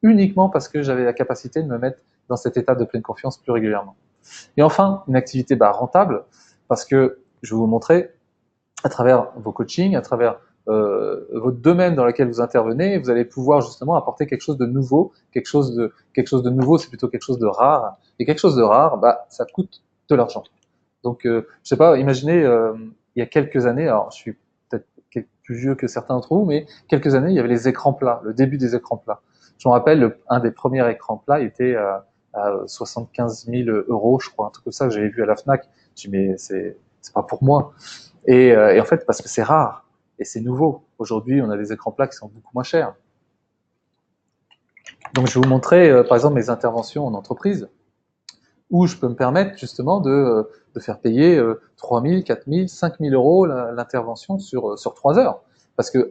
uniquement parce que j'avais la capacité de me mettre dans cet état de pleine confiance plus régulièrement. Et enfin, une activité rentable, parce que je vais vous montrer à travers vos coachings, à travers votre domaine dans lequel vous intervenez, vous allez pouvoir justement apporter quelque chose de nouveau. Quelque chose de nouveau, c'est plutôt quelque chose de rare. Et quelque chose de rare, bah, ça coûte de l'argent. Donc, je sais pas, imaginez, il y a quelques années, alors je suis peut-être plus vieux que certains d'entre vous, mais quelques années, il y avait les écrans plats, le début des écrans plats. Je me rappelle, un des premiers écrans plats était à 75 000 euros, je crois, un truc comme ça que j'avais vu à la Fnac. Je dis, mais c'est pas pour moi. Et en fait, parce que c'est rare et c'est nouveau. Aujourd'hui, on a des écrans plats qui sont beaucoup moins chers. Donc, je vais vous montrer, par exemple, mes interventions en entreprise, où je peux me permettre justement de faire payer 3 000, 4 000, 5 000 euros l'intervention sur 3 heures. Parce que,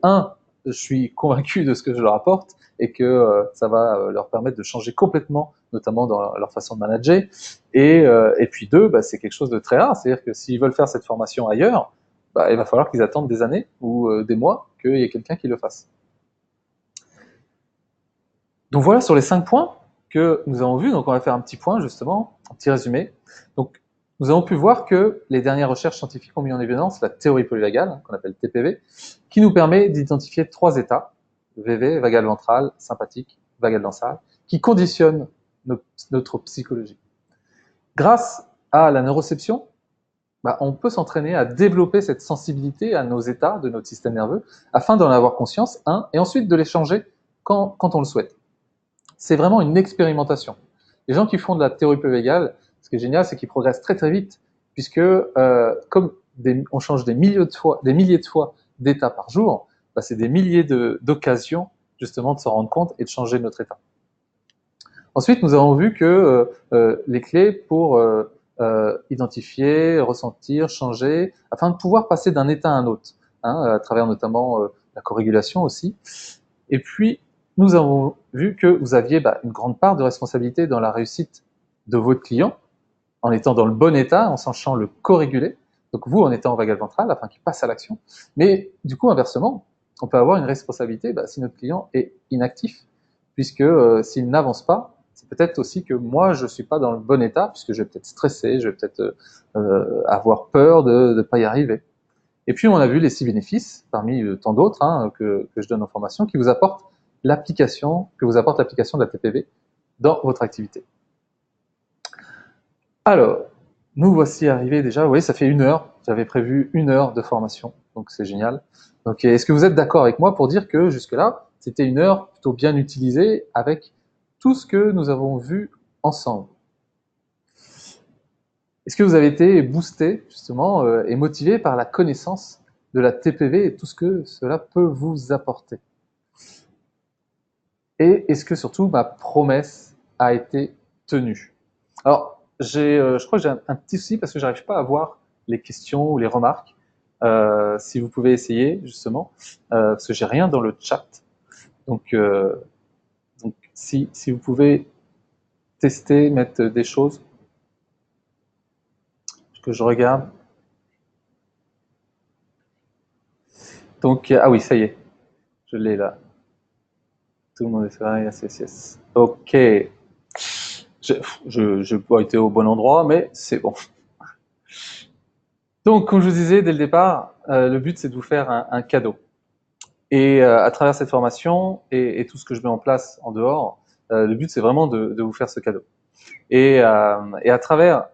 je suis convaincu de ce que je leur apporte et que ça va leur permettre de changer complètement, notamment dans leur façon de manager. Et puis deux, bah, c'est quelque chose de très rare. C'est-à-dire que s'ils veulent faire cette formation ailleurs, bah, il va falloir qu'ils attendent des années ou des mois qu'il y ait quelqu'un qui le fasse. Donc voilà sur les 5 points que nous avons vus. Donc on va faire un petit point justement, un petit résumé. Donc nous avons pu voir que les dernières recherches scientifiques ont mis en évidence la théorie polyvagale, qu'on appelle TPV, qui nous permet d'identifier 3 états, VV, vagale ventrale, sympathique, vagale dorsale, qui conditionnent notre psychologie. Grâce à la neuroception, bah, on peut s'entraîner à développer cette sensibilité à nos états de notre système nerveux afin d'en avoir conscience, et ensuite de les changer quand on le souhaite. C'est vraiment une expérimentation. Les gens qui font de la théorie polyvagale, ce qui est génial, c'est qu'ils progressent très très vite, puisque comme on change des milliers de fois d'état par jour, bah, c'est des milliers d'occasions justement de s'en rendre compte et de changer notre état. Ensuite, nous avons vu que les clés pour identifier, ressentir, changer, afin de pouvoir passer d'un état à un autre, à travers notamment la corrégulation aussi. Et puis, nous avons vu que vous aviez une grande part de responsabilité dans la réussite de votre client, en étant dans le bon état, en sachant le co-réguler, donc vous en étant en vagale ventrale, afin qu'il passe à l'action. Mais du coup, inversement, on peut avoir une responsabilité si notre client est inactif, puisque s'il n'avance pas, c'est peut-être aussi que moi, je ne suis pas dans le bon état, puisque je vais peut-être stresser, je vais peut-être avoir peur de ne pas y arriver. Et puis, on a vu les 6 bénéfices, parmi tant d'autres que je donne en formation, qui vous apportent l'application de la TPV dans votre activité. Alors, nous voici arrivés déjà, vous voyez, ça fait 1 heure, j'avais prévu 1 heure de formation, donc c'est génial. Donc, est-ce que vous êtes d'accord avec moi pour dire que jusque-là, c'était 1 heure plutôt bien utilisée avec tout ce que nous avons vu ensemble? Est-ce que vous avez été boosté, justement, et motivé par la connaissance de la TPV et tout ce que cela peut vous apporter? Et est-ce que surtout ma promesse a été tenue? Alors, je crois que j'ai un petit souci parce que j'arrive pas à voir les questions ou les remarques. Si vous pouvez essayer justement, parce que j'ai rien dans le chat. Donc si vous pouvez tester, mettre des choses que je regarde. Donc ah oui, ça y est, je l'ai là. Tout le monde est ferré, yes. Ok. Je pas été au bon endroit, mais c'est bon. Donc, comme je vous disais dès le départ, le but c'est de vous faire un cadeau. Et à travers cette formation et tout ce que je mets en place en dehors, le but c'est vraiment de vous faire ce cadeau. Et à travers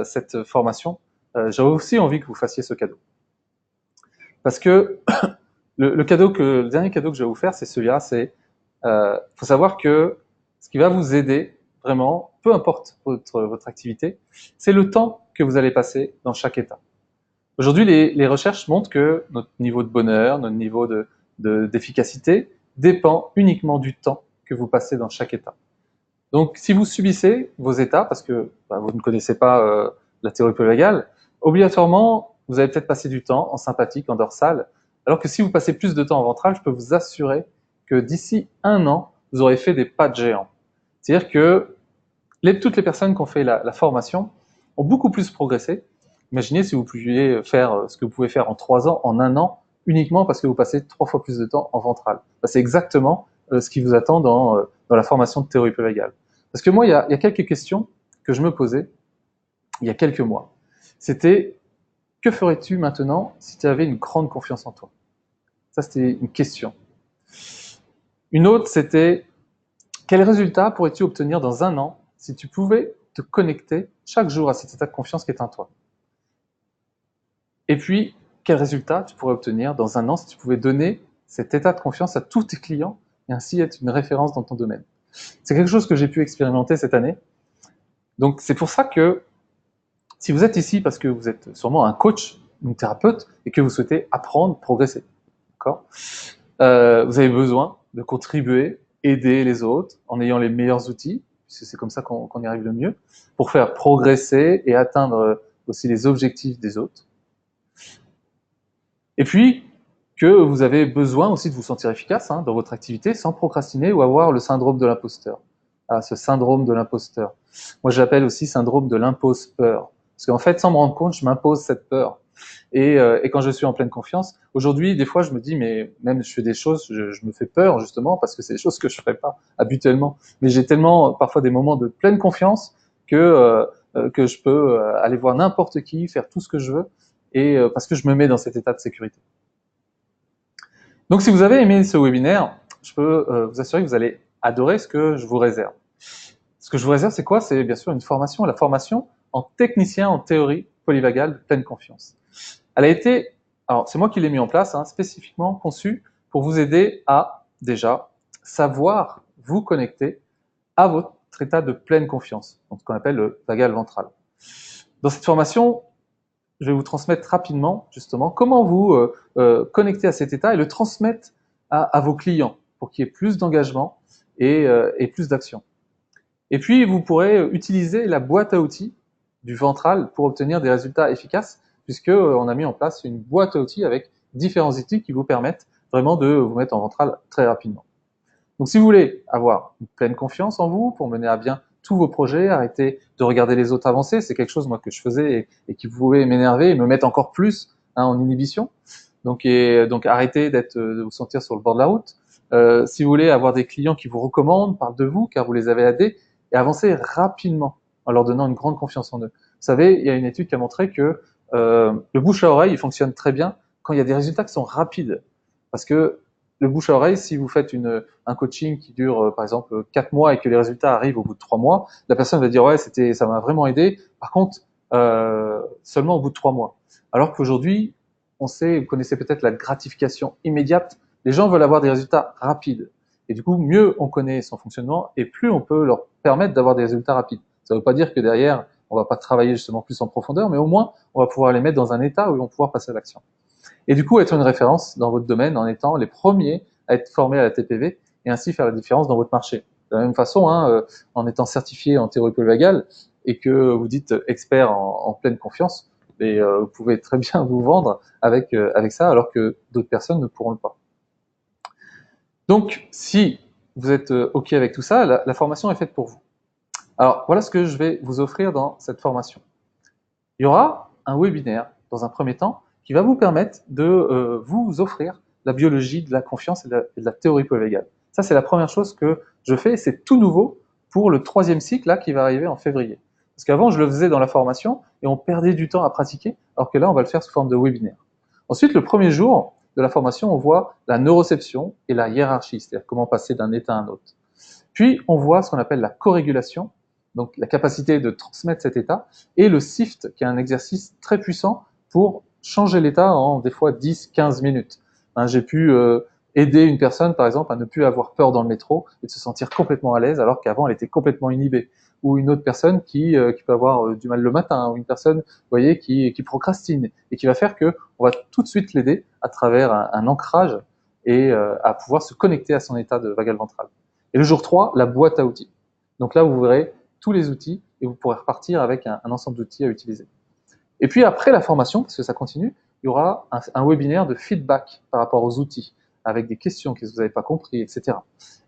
cette formation, j'avais aussi envie que vous fassiez ce cadeau. Parce que le dernier cadeau que je vais vous faire, c'est celui-là, c'est faut savoir que ce qui va vous aider vraiment, peu importe votre activité, c'est le temps que vous allez passer dans chaque état. Aujourd'hui, les recherches montrent que notre niveau de bonheur, notre niveau d'efficacité dépend uniquement du temps que vous passez dans chaque état. Donc, si vous subissez vos états, parce que vous ne connaissez pas la théorie polyvagale, obligatoirement, vous allez peut-être passer du temps en sympathique, en dorsale, alors que si vous passez plus de temps en ventral, je peux vous assurer que d'ici 1 an, vous aurez fait des pas de géant. C'est-à-dire que toutes les personnes qui ont fait la formation ont beaucoup plus progressé. Imaginez si vous pouviez faire ce que vous pouvez faire en 3 ans, en 1 an, uniquement parce que vous passez 3 fois plus de temps en ventral. C'est exactement ce qui vous attend dans la formation de théorie polyvagale. Parce que moi, il y a quelques questions que je me posais il y a quelques mois. C'était, que ferais-tu maintenant si tu avais une grande confiance en toi? Ça, c'était une question. Une autre, c'était, quel résultat pourrais-tu obtenir dans 1 an si tu pouvais te connecter chaque jour à cet état de confiance qui est en toi? Et puis, quel résultat tu pourrais obtenir dans 1 an si tu pouvais donner cet état de confiance à tous tes clients et ainsi être une référence dans ton domaine? C'est quelque chose que j'ai pu expérimenter cette année. Donc, c'est pour ça que si vous êtes ici parce que vous êtes sûrement un coach, une thérapeute, et que vous souhaitez apprendre, progresser, d'accord, vous avez besoin de contribuer, aider les autres en ayant les meilleurs outils, puisque c'est comme ça qu'on y arrive le mieux, pour faire progresser et atteindre aussi les objectifs des autres. Et puis, que vous avez besoin aussi de vous sentir efficace dans votre activité sans procrastiner ou avoir le syndrome de l'imposteur. Ah, ce syndrome de l'imposteur. Moi, j'appelle aussi syndrome de l'impose-peur. Parce qu'en fait, sans me rendre compte, je m'impose cette peur. Et quand je suis en pleine confiance, aujourd'hui, des fois, je me dis, mais même je fais des choses, je me fais peur justement parce que c'est des choses que je ferais pas habituellement. Mais j'ai tellement parfois des moments de pleine confiance que je peux aller voir n'importe qui, faire tout ce que je veux, et parce que je me mets dans cet état de sécurité. Donc, si vous avez aimé ce webinaire, je peux vous assurer que vous allez adorer ce que je vous réserve. Ce que je vous réserve, c'est quoi? C'est bien sûr une formation, la formation en technicien en théorie polyvagale de pleine confiance. Elle a été, alors c'est moi qui l'ai mis en place, spécifiquement conçue pour vous aider à déjà savoir vous connecter à votre état de pleine confiance, donc ce qu'on appelle le vagal ventral. Dans cette formation, je vais vous transmettre rapidement justement comment vous connecter à cet état et le transmettre à vos clients pour qu'il y ait plus d'engagement et plus d'action. Et puis, vous pourrez utiliser la boîte à outils du ventral pour obtenir des résultats efficaces, puisque on a mis en place une boîte à outils avec différents outils qui vous permettent vraiment de vous mettre en ventral très rapidement. Donc, si vous voulez avoir une pleine confiance en vous pour mener à bien tous vos projets, arrêter de regarder les autres avancer, c'est quelque chose moi que je faisais et qui pouvait m'énerver et me mettre encore plus en inhibition. Donc arrêtez de vous sentir sur le bord de la route. Si vous voulez avoir des clients qui vous recommandent, parlent de vous car vous les avez aidés, et avancer rapidement en leur donnant une grande confiance en eux. Vous savez, il y a une étude qui a montré que le bouche à oreille, il fonctionne très bien quand il y a des résultats qui sont rapides. Parce que le bouche à oreille, si vous faites un coaching qui dure par exemple 4 mois et que les résultats arrivent au bout de 3 mois, la personne va dire ouais, ça m'a vraiment aidé. Par contre, seulement au bout de 3 mois. Alors qu'aujourd'hui, on sait, vous connaissez peut-être la gratification immédiate. Les gens veulent avoir des résultats rapides. Et du coup, mieux on connaît son fonctionnement et plus on peut leur permettre d'avoir des résultats rapides. Ça ne veut pas dire que derrière, on va pas travailler justement plus en profondeur, mais au moins, on va pouvoir les mettre dans un état où ils vont pouvoir passer à l'action. Et du coup, être une référence dans votre domaine en étant les premiers à être formés à la TPV et ainsi faire la différence dans votre marché. De la même façon, en étant certifié en théorie polyvagale et que vous dites expert en pleine confiance, et vous pouvez très bien vous vendre avec ça, alors que d'autres personnes ne pourront le pas. Donc, si vous êtes OK avec tout ça, la formation est faite pour vous. Alors, voilà ce que je vais vous offrir dans cette formation. Il y aura un webinaire, dans un premier temps, qui va vous permettre de vous offrir la biologie de la confiance et de la théorie polyvagale. Ça, c'est la première chose que je fais, c'est tout nouveau pour le 3e cycle là, qui va arriver en février. Parce qu'avant, je le faisais dans la formation et on perdait du temps à pratiquer, alors que là, on va le faire sous forme de webinaire. Ensuite, le premier jour de la formation, on voit la neuroception et la hiérarchie, c'est-à-dire comment passer d'un état à un autre. Puis, on voit ce qu'on appelle la corrégulation, donc la capacité de transmettre cet état, et le SIFT, qui est un exercice très puissant pour changer l'état en des fois 10-15 minutes. J'ai pu aider une personne, par exemple, à ne plus avoir peur dans le métro et de se sentir complètement à l'aise, alors qu'avant, elle était complètement inhibée. Ou une autre personne qui peut avoir du mal le matin, ou une personne, vous voyez, qui procrastine, et qui va faire que on va tout de suite l'aider à travers un ancrage et à pouvoir se connecter à son état de vagal ventral. Et le jour 3, la boîte à outils. Donc là, vous verrez tous les outils et vous pourrez repartir avec un ensemble d'outils à utiliser. Et puis après la formation, parce que ça continue, il y aura un webinaire de feedback par rapport aux outils, avec des questions que vous n'avez pas compris, etc.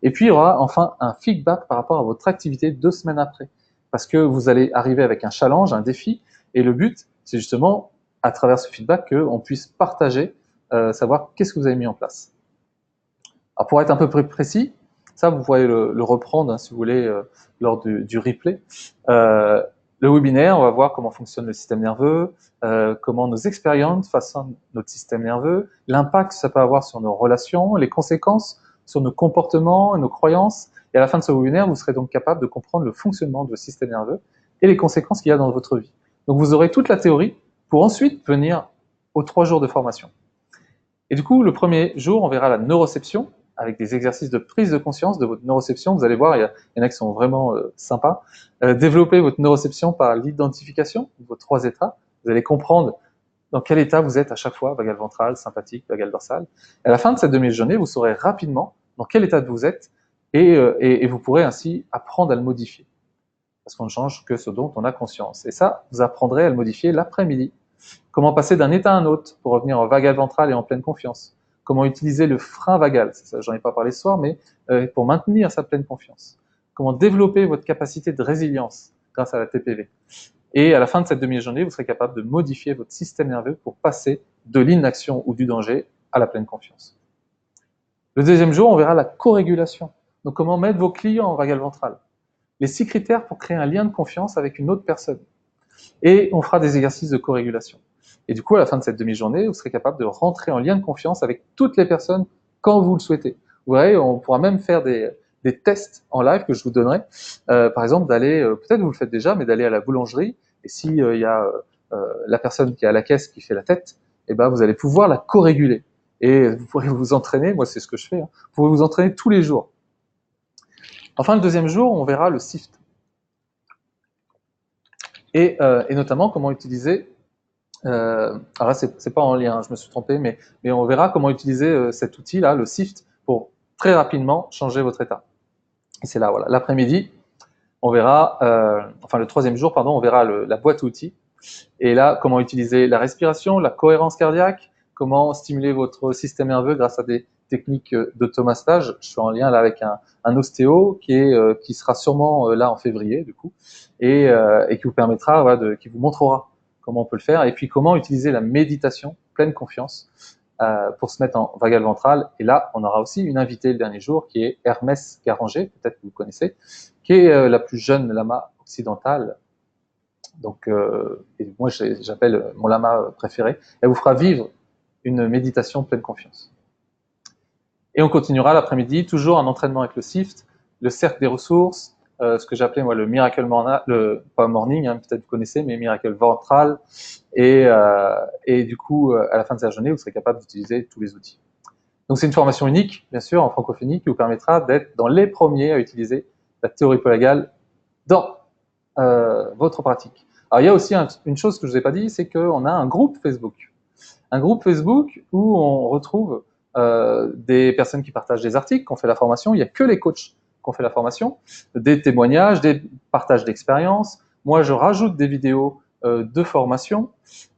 Et puis il y aura enfin un feedback par rapport à votre activité 2 semaines après, parce que vous allez arriver avec un challenge, un défi, et le but, c'est justement, à travers ce feedback, qu'on puisse partager, savoir qu'est-ce que vous avez mis en place. Alors pour être un peu plus précis, ça vous pourrez le reprendre si vous voulez lors du replay. Le webinaire, on va voir comment fonctionne le système nerveux, comment nos expériences façonnent notre système nerveux, l'impact que ça peut avoir sur nos relations, les conséquences sur nos comportements et nos croyances. Et à la fin de ce webinaire, vous serez donc capable de comprendre le fonctionnement de votre système nerveux et les conséquences qu'il y a dans votre vie. Donc vous aurez toute la théorie pour ensuite venir aux 3 jours de formation. Et du coup, le premier jour, on verra la neuroception, avec des exercices de prise de conscience de votre neuroception. Vous allez voir, il y en a qui sont vraiment sympas. Développez votre neuroception par l'identification de vos 3 états. Vous allez comprendre dans quel état vous êtes à chaque fois, vagal ventral, sympathique, vagal dorsal. Et à la fin de cette demi-journée, vous saurez rapidement dans quel état vous êtes et vous pourrez ainsi apprendre à le modifier. Parce qu'on ne change que ce dont on a conscience. Et ça, vous apprendrez à le modifier l'après-midi. Comment passer d'un état à un autre pour revenir en vagal ventral et en pleine confiance. Comment utiliser le frein vagal, ça, j'en ai pas parlé ce soir, mais pour maintenir sa pleine confiance. Comment développer votre capacité de résilience grâce à la TPV. Et à la fin de cette demi-journée, vous serez capable de modifier votre système nerveux pour passer de l'inaction ou du danger à la pleine confiance. Le deuxième jour, on verra la co-régulation. Donc comment mettre vos clients en vagal ventral. Les 6 critères pour créer un lien de confiance avec une autre personne. Et on fera des exercices de co-régulation. Et du coup, à la fin de cette demi-journée, vous serez capable de rentrer en lien de confiance avec toutes les personnes quand vous le souhaitez. Vous voyez, on pourra même faire des tests en live que je vous donnerai. Par exemple, d'aller, peut-être vous le faites déjà, mais d'aller à la boulangerie, et s'il y a la personne qui est à la caisse qui fait la tête, eh ben, vous allez pouvoir la co-réguler. Et vous pourrez vous entraîner, moi c'est ce que je fais, hein, vous pourrez vous entraîner tous les jours. Enfin, le deuxième jour, on verra le SIFT. Et notamment comment utiliser alors là, c'est pas en lien, je me suis trompé, mais on verra comment utiliser cet outil-là, le SIFT, pour très rapidement changer votre état. Et c'est là, voilà. L'après-midi, on verra, enfin le troisième jour, pardon, on verra la boîte à outils. Et là, comment utiliser la respiration, la cohérence cardiaque, comment stimuler votre système nerveux grâce à des techniques d'automassage. Je suis en lien là avec un ostéo qui sera sûrement là en février, du coup, et qui vous permettra, voilà, qui vous montrera comment on peut le faire, et puis comment utiliser la méditation, pleine confiance, pour se mettre en vagal ventral. Et là, on aura aussi une invitée le dernier jour, qui est Hermès Garanger, peut-être que vous connaissez, qui est la plus jeune lama occidentale. Donc, et moi, j'appelle mon lama préféré. Elle vous fera vivre une méditation pleine confiance. Et on continuera l'après-midi, toujours un entraînement avec le SIFT, le cercle des ressources, ce que j'appelais moi le miracle pas morning, hein, peut-être vous connaissez, mais miracle ventral. Et du coup, à la fin de cette journée, vous serez capable d'utiliser tous les outils. Donc c'est une formation unique, bien sûr, en francophonie, qui vous permettra d'être dans les premiers à utiliser la théorie polygale dans votre pratique. Alors il y a aussi une chose que je vous ai pas dit, c'est qu'on a un groupe Facebook. Un groupe Facebook où on retrouve des personnes qui partagent des articles, qui ont fait la formation. Il n'y a que les coachs qui ont fait la formation, des témoignages, des partages d'expériences. Moi, je rajoute des vidéos de formation.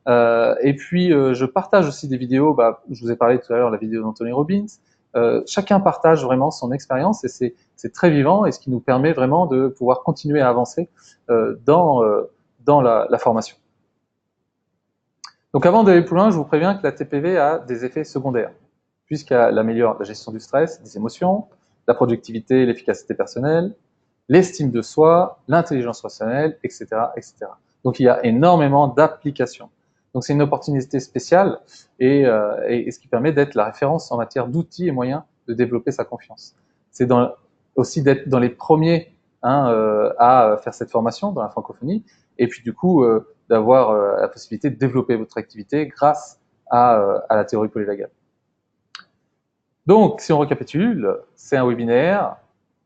Et puis, je partage aussi des vidéos, je vous ai parlé tout à l'heure, la vidéo d'Anthony Robbins. Chacun partage vraiment son expérience et c'est très vivant et ce qui nous permet vraiment de pouvoir continuer à avancer dans la formation. Donc avant d'aller plus loin, je vous préviens que la TPV a des effets secondaires, puisqu'elle améliore la gestion du stress, des émotions, la productivité, l'efficacité personnelle, l'estime de soi, l'intelligence relationnelle, etc., etc. Donc il y a énormément d'applications. Donc c'est une opportunité spéciale et ce qui permet d'être la référence en matière d'outils et moyens de développer sa confiance. C'est aussi d'être dans les premiers à faire cette formation dans la francophonie et puis du coup d'avoir la possibilité de développer votre activité grâce à la théorie polyvagale. Donc si on récapitule, c'est un webinaire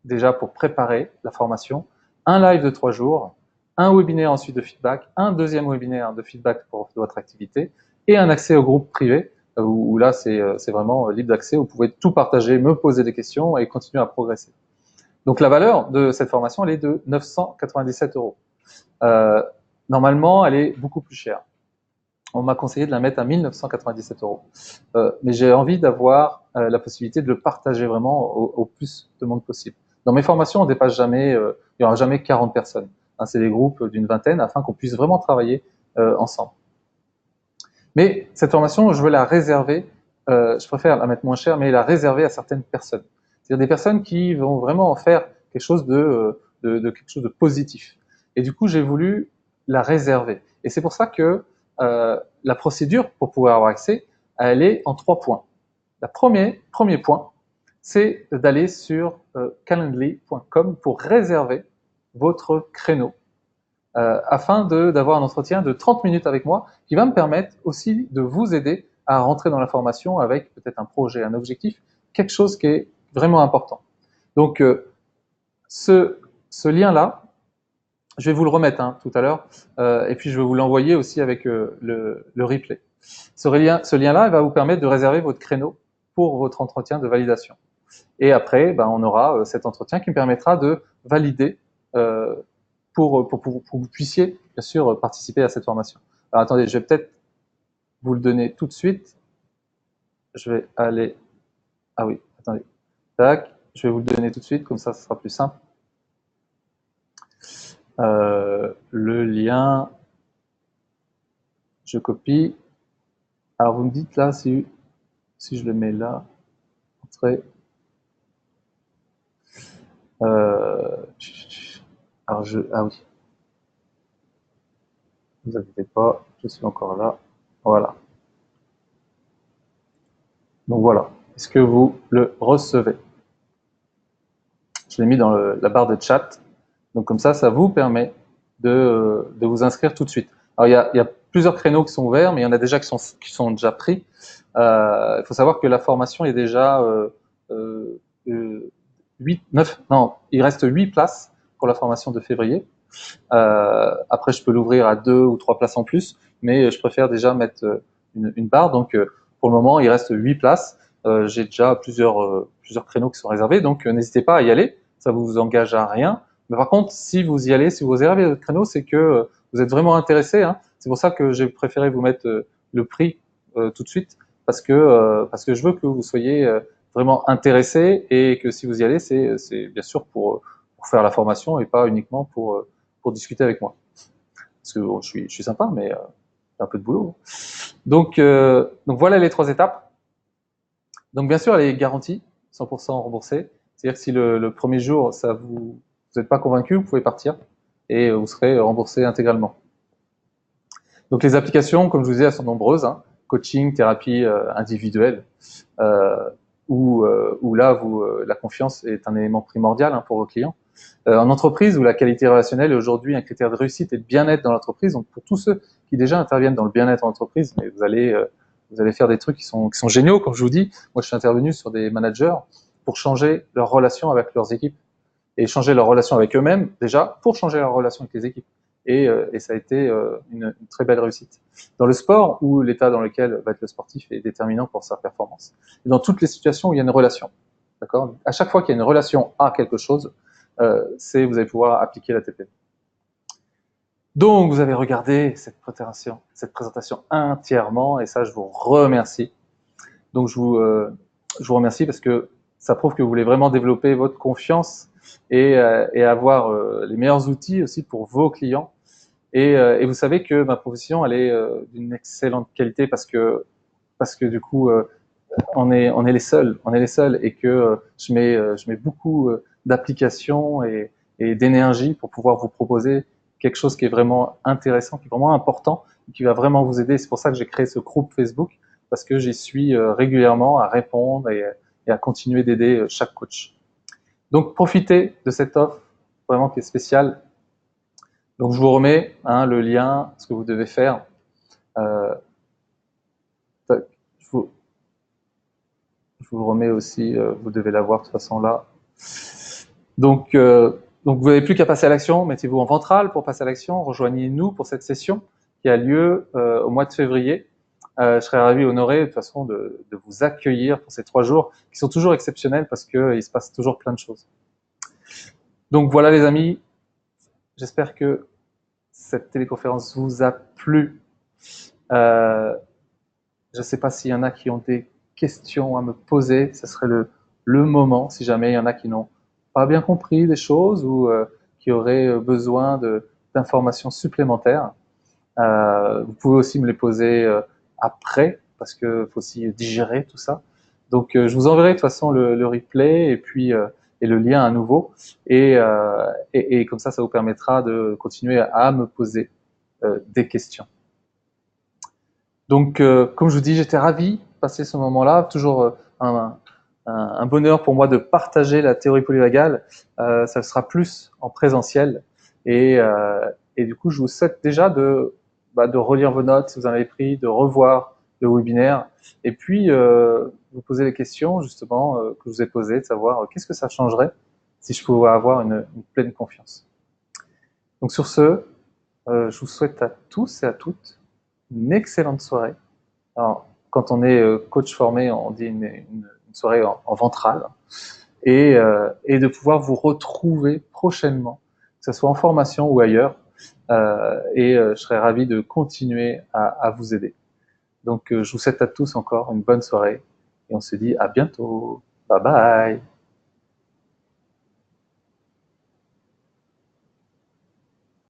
déjà pour préparer la formation, un live de 3 jours, un webinaire ensuite de feedback, un deuxième webinaire de feedback pour votre activité et un accès au groupe privé où là c'est vraiment libre d'accès, vous pouvez tout partager, me poser des questions et continuer à progresser. Donc la valeur de cette formation elle est de 997 €. Normalement elle est beaucoup plus chère. On m'a conseillé de la mettre à 1997 €. Mais j'ai envie d'avoir la possibilité de le partager vraiment au plus de monde possible. Dans mes formations, on dépasse jamais, il n'y aura jamais 40 personnes. Hein, c'est des groupes d'une vingtaine afin qu'on puisse vraiment travailler ensemble. Mais cette formation, je veux la réserver, je préfère la mettre moins chère, mais la réserver à certaines personnes. C'est-à-dire des personnes qui vont vraiment en faire quelque chose quelque chose de positif. Et du coup, j'ai voulu la réserver. Et c'est pour ça que la procédure pour pouvoir avoir accès, elle est en 3 points. Le premier point, c'est d'aller sur calendly.com pour réserver votre créneau afin d'avoir un entretien de 30 minutes avec moi qui va me permettre aussi de vous aider à rentrer dans la formation avec peut-être un projet, un objectif, quelque chose qui est vraiment important. Donc, ce lien-là, je vais vous le remettre tout à l'heure, et puis je vais vous l'envoyer aussi avec le replay. Ce lien-là, il va vous permettre de réserver votre créneau pour votre entretien de validation. Et après, on aura cet entretien qui me permettra de valider pour que vous puissiez, bien sûr, participer à cette formation. Alors attendez, je vais peut-être vous le donner tout de suite. Je vais aller... Ah oui, attendez. Tac, je vais vous le donner tout de suite, comme ça sera plus simple. Le lien, Je copie. Alors vous me dites là si je le mets là, entrée. Alors ah oui, ne vous inquiétez pas, je suis encore là. Voilà. Donc voilà. Est-ce que vous le recevez? Je l'ai mis dans la barre de chat. Donc comme ça vous permet de vous inscrire tout de suite. Alors il y a plusieurs créneaux qui sont ouverts, mais il y en a déjà qui sont déjà pris. Il faut savoir que la formation est déjà 8, 9, non, il reste 8 places pour la formation de février. Après, je peux l'ouvrir à 2 ou 3 places en plus, mais je préfère déjà mettre une barre. Donc, pour le moment, il reste 8 places. J'ai déjà plusieurs créneaux qui sont réservés, donc n'hésitez pas à y aller. Ça vous engage à rien. Mais par contre, si vous y allez, si vous réservez votre créneau, c'est que vous êtes vraiment intéressé. Hein. C'est pour ça que j'ai préféré vous mettre le prix tout de suite, parce que je veux que vous soyez vraiment intéressé et que si vous y allez, c'est bien sûr pour faire la formation et pas uniquement pour discuter avec moi. Parce que bon, je suis sympa, mais j'ai un peu de boulot. Donc voilà les 3 étapes. Donc bien sûr, elle est garantie, 100% remboursée. C'est-à-dire que si le premier jour, vous n'êtes pas convaincu, vous pouvez partir et vous serez remboursé intégralement. Donc les applications, comme je vous disais, elles sont nombreuses. Hein. Coaching, thérapie individuelle, où là, la confiance est un élément primordial hein, pour vos clients. En entreprise, où la qualité relationnelle est aujourd'hui un critère de réussite et de bien-être dans l'entreprise. Donc pour tous ceux qui déjà interviennent dans le bien-être en entreprise, mais vous allez faire des trucs qui sont géniaux, comme je vous dis. Moi, je suis intervenu sur des managers pour changer leur relation avec leurs équipes et changer leur relation avec eux-mêmes déjà pour changer leur relation avec les équipes. Et ça a été une très belle réussite. Dans le sport, où l'état dans lequel va être le sportif est déterminant pour sa performance. Et dans toutes les situations où il y a une relation, d'accord. À chaque fois qu'il y a une relation à quelque chose, vous allez pouvoir appliquer la TP. Donc, vous avez regardé cette présentation entièrement, et ça, je vous remercie. Donc, je vous remercie parce que ça prouve que vous voulez vraiment développer votre confiance et avoir les meilleurs outils aussi pour vos clients. Et vous savez que ma profession, elle est d'une excellente qualité parce que du coup, on est les seuls, et que je mets beaucoup d'applications et d'énergie pour pouvoir vous proposer quelque chose qui est vraiment intéressant, qui est vraiment important, et qui va vraiment vous aider. C'est pour ça que j'ai créé ce groupe Facebook, parce que j'y suis régulièrement à répondre et à continuer d'aider chaque coach. Donc profitez de cette offre vraiment qui est spéciale. Donc je vous remets le lien, ce que vous devez faire. Je vous le remets aussi, vous devez l'avoir de toute façon là. Donc vous n'avez plus qu'à passer à l'action. Mettez-vous en ventral pour passer à l'action. Rejoignez-nous pour cette session qui a lieu au mois de février. Je serais ravi, honoré de toute façon de vous accueillir pour ces 3 jours qui sont toujours exceptionnels parce qu'il se passe toujours plein de choses. Donc voilà les amis, j'espère que cette téléconférence vous a plu. Je ne sais pas s'il y en a qui ont des questions à me poser, ce serait le moment, si jamais il y en a qui n'ont pas bien compris des choses ou qui auraient besoin d'informations supplémentaires. Vous pouvez aussi me les poser après, parce qu'il faut aussi digérer tout ça. Donc je vous enverrai de toute façon le replay et puis et le lien à nouveau, et comme ça vous permettra de continuer à me poser des questions. Donc comme je vous dis, j'étais ravi de passer ce moment-là, toujours un bonheur pour moi de partager la théorie polyvagale. Ça sera plus en présentiel, et du coup je vous souhaite déjà de relire vos notes si vous en avez pris, de revoir le webinaire, et puis vous poser les questions justement que je vous ai posées, de savoir qu'est-ce que ça changerait si je pouvais avoir une pleine confiance. Donc sur ce, je vous souhaite à tous et à toutes une excellente soirée. Alors, quand on est coach formé, on dit une soirée en ventrale, et de pouvoir vous retrouver prochainement, que ce soit en formation ou ailleurs, et je serais ravi de continuer à vous aider. Donc je vous souhaite à tous encore une bonne soirée, et on se dit à bientôt. Bye bye.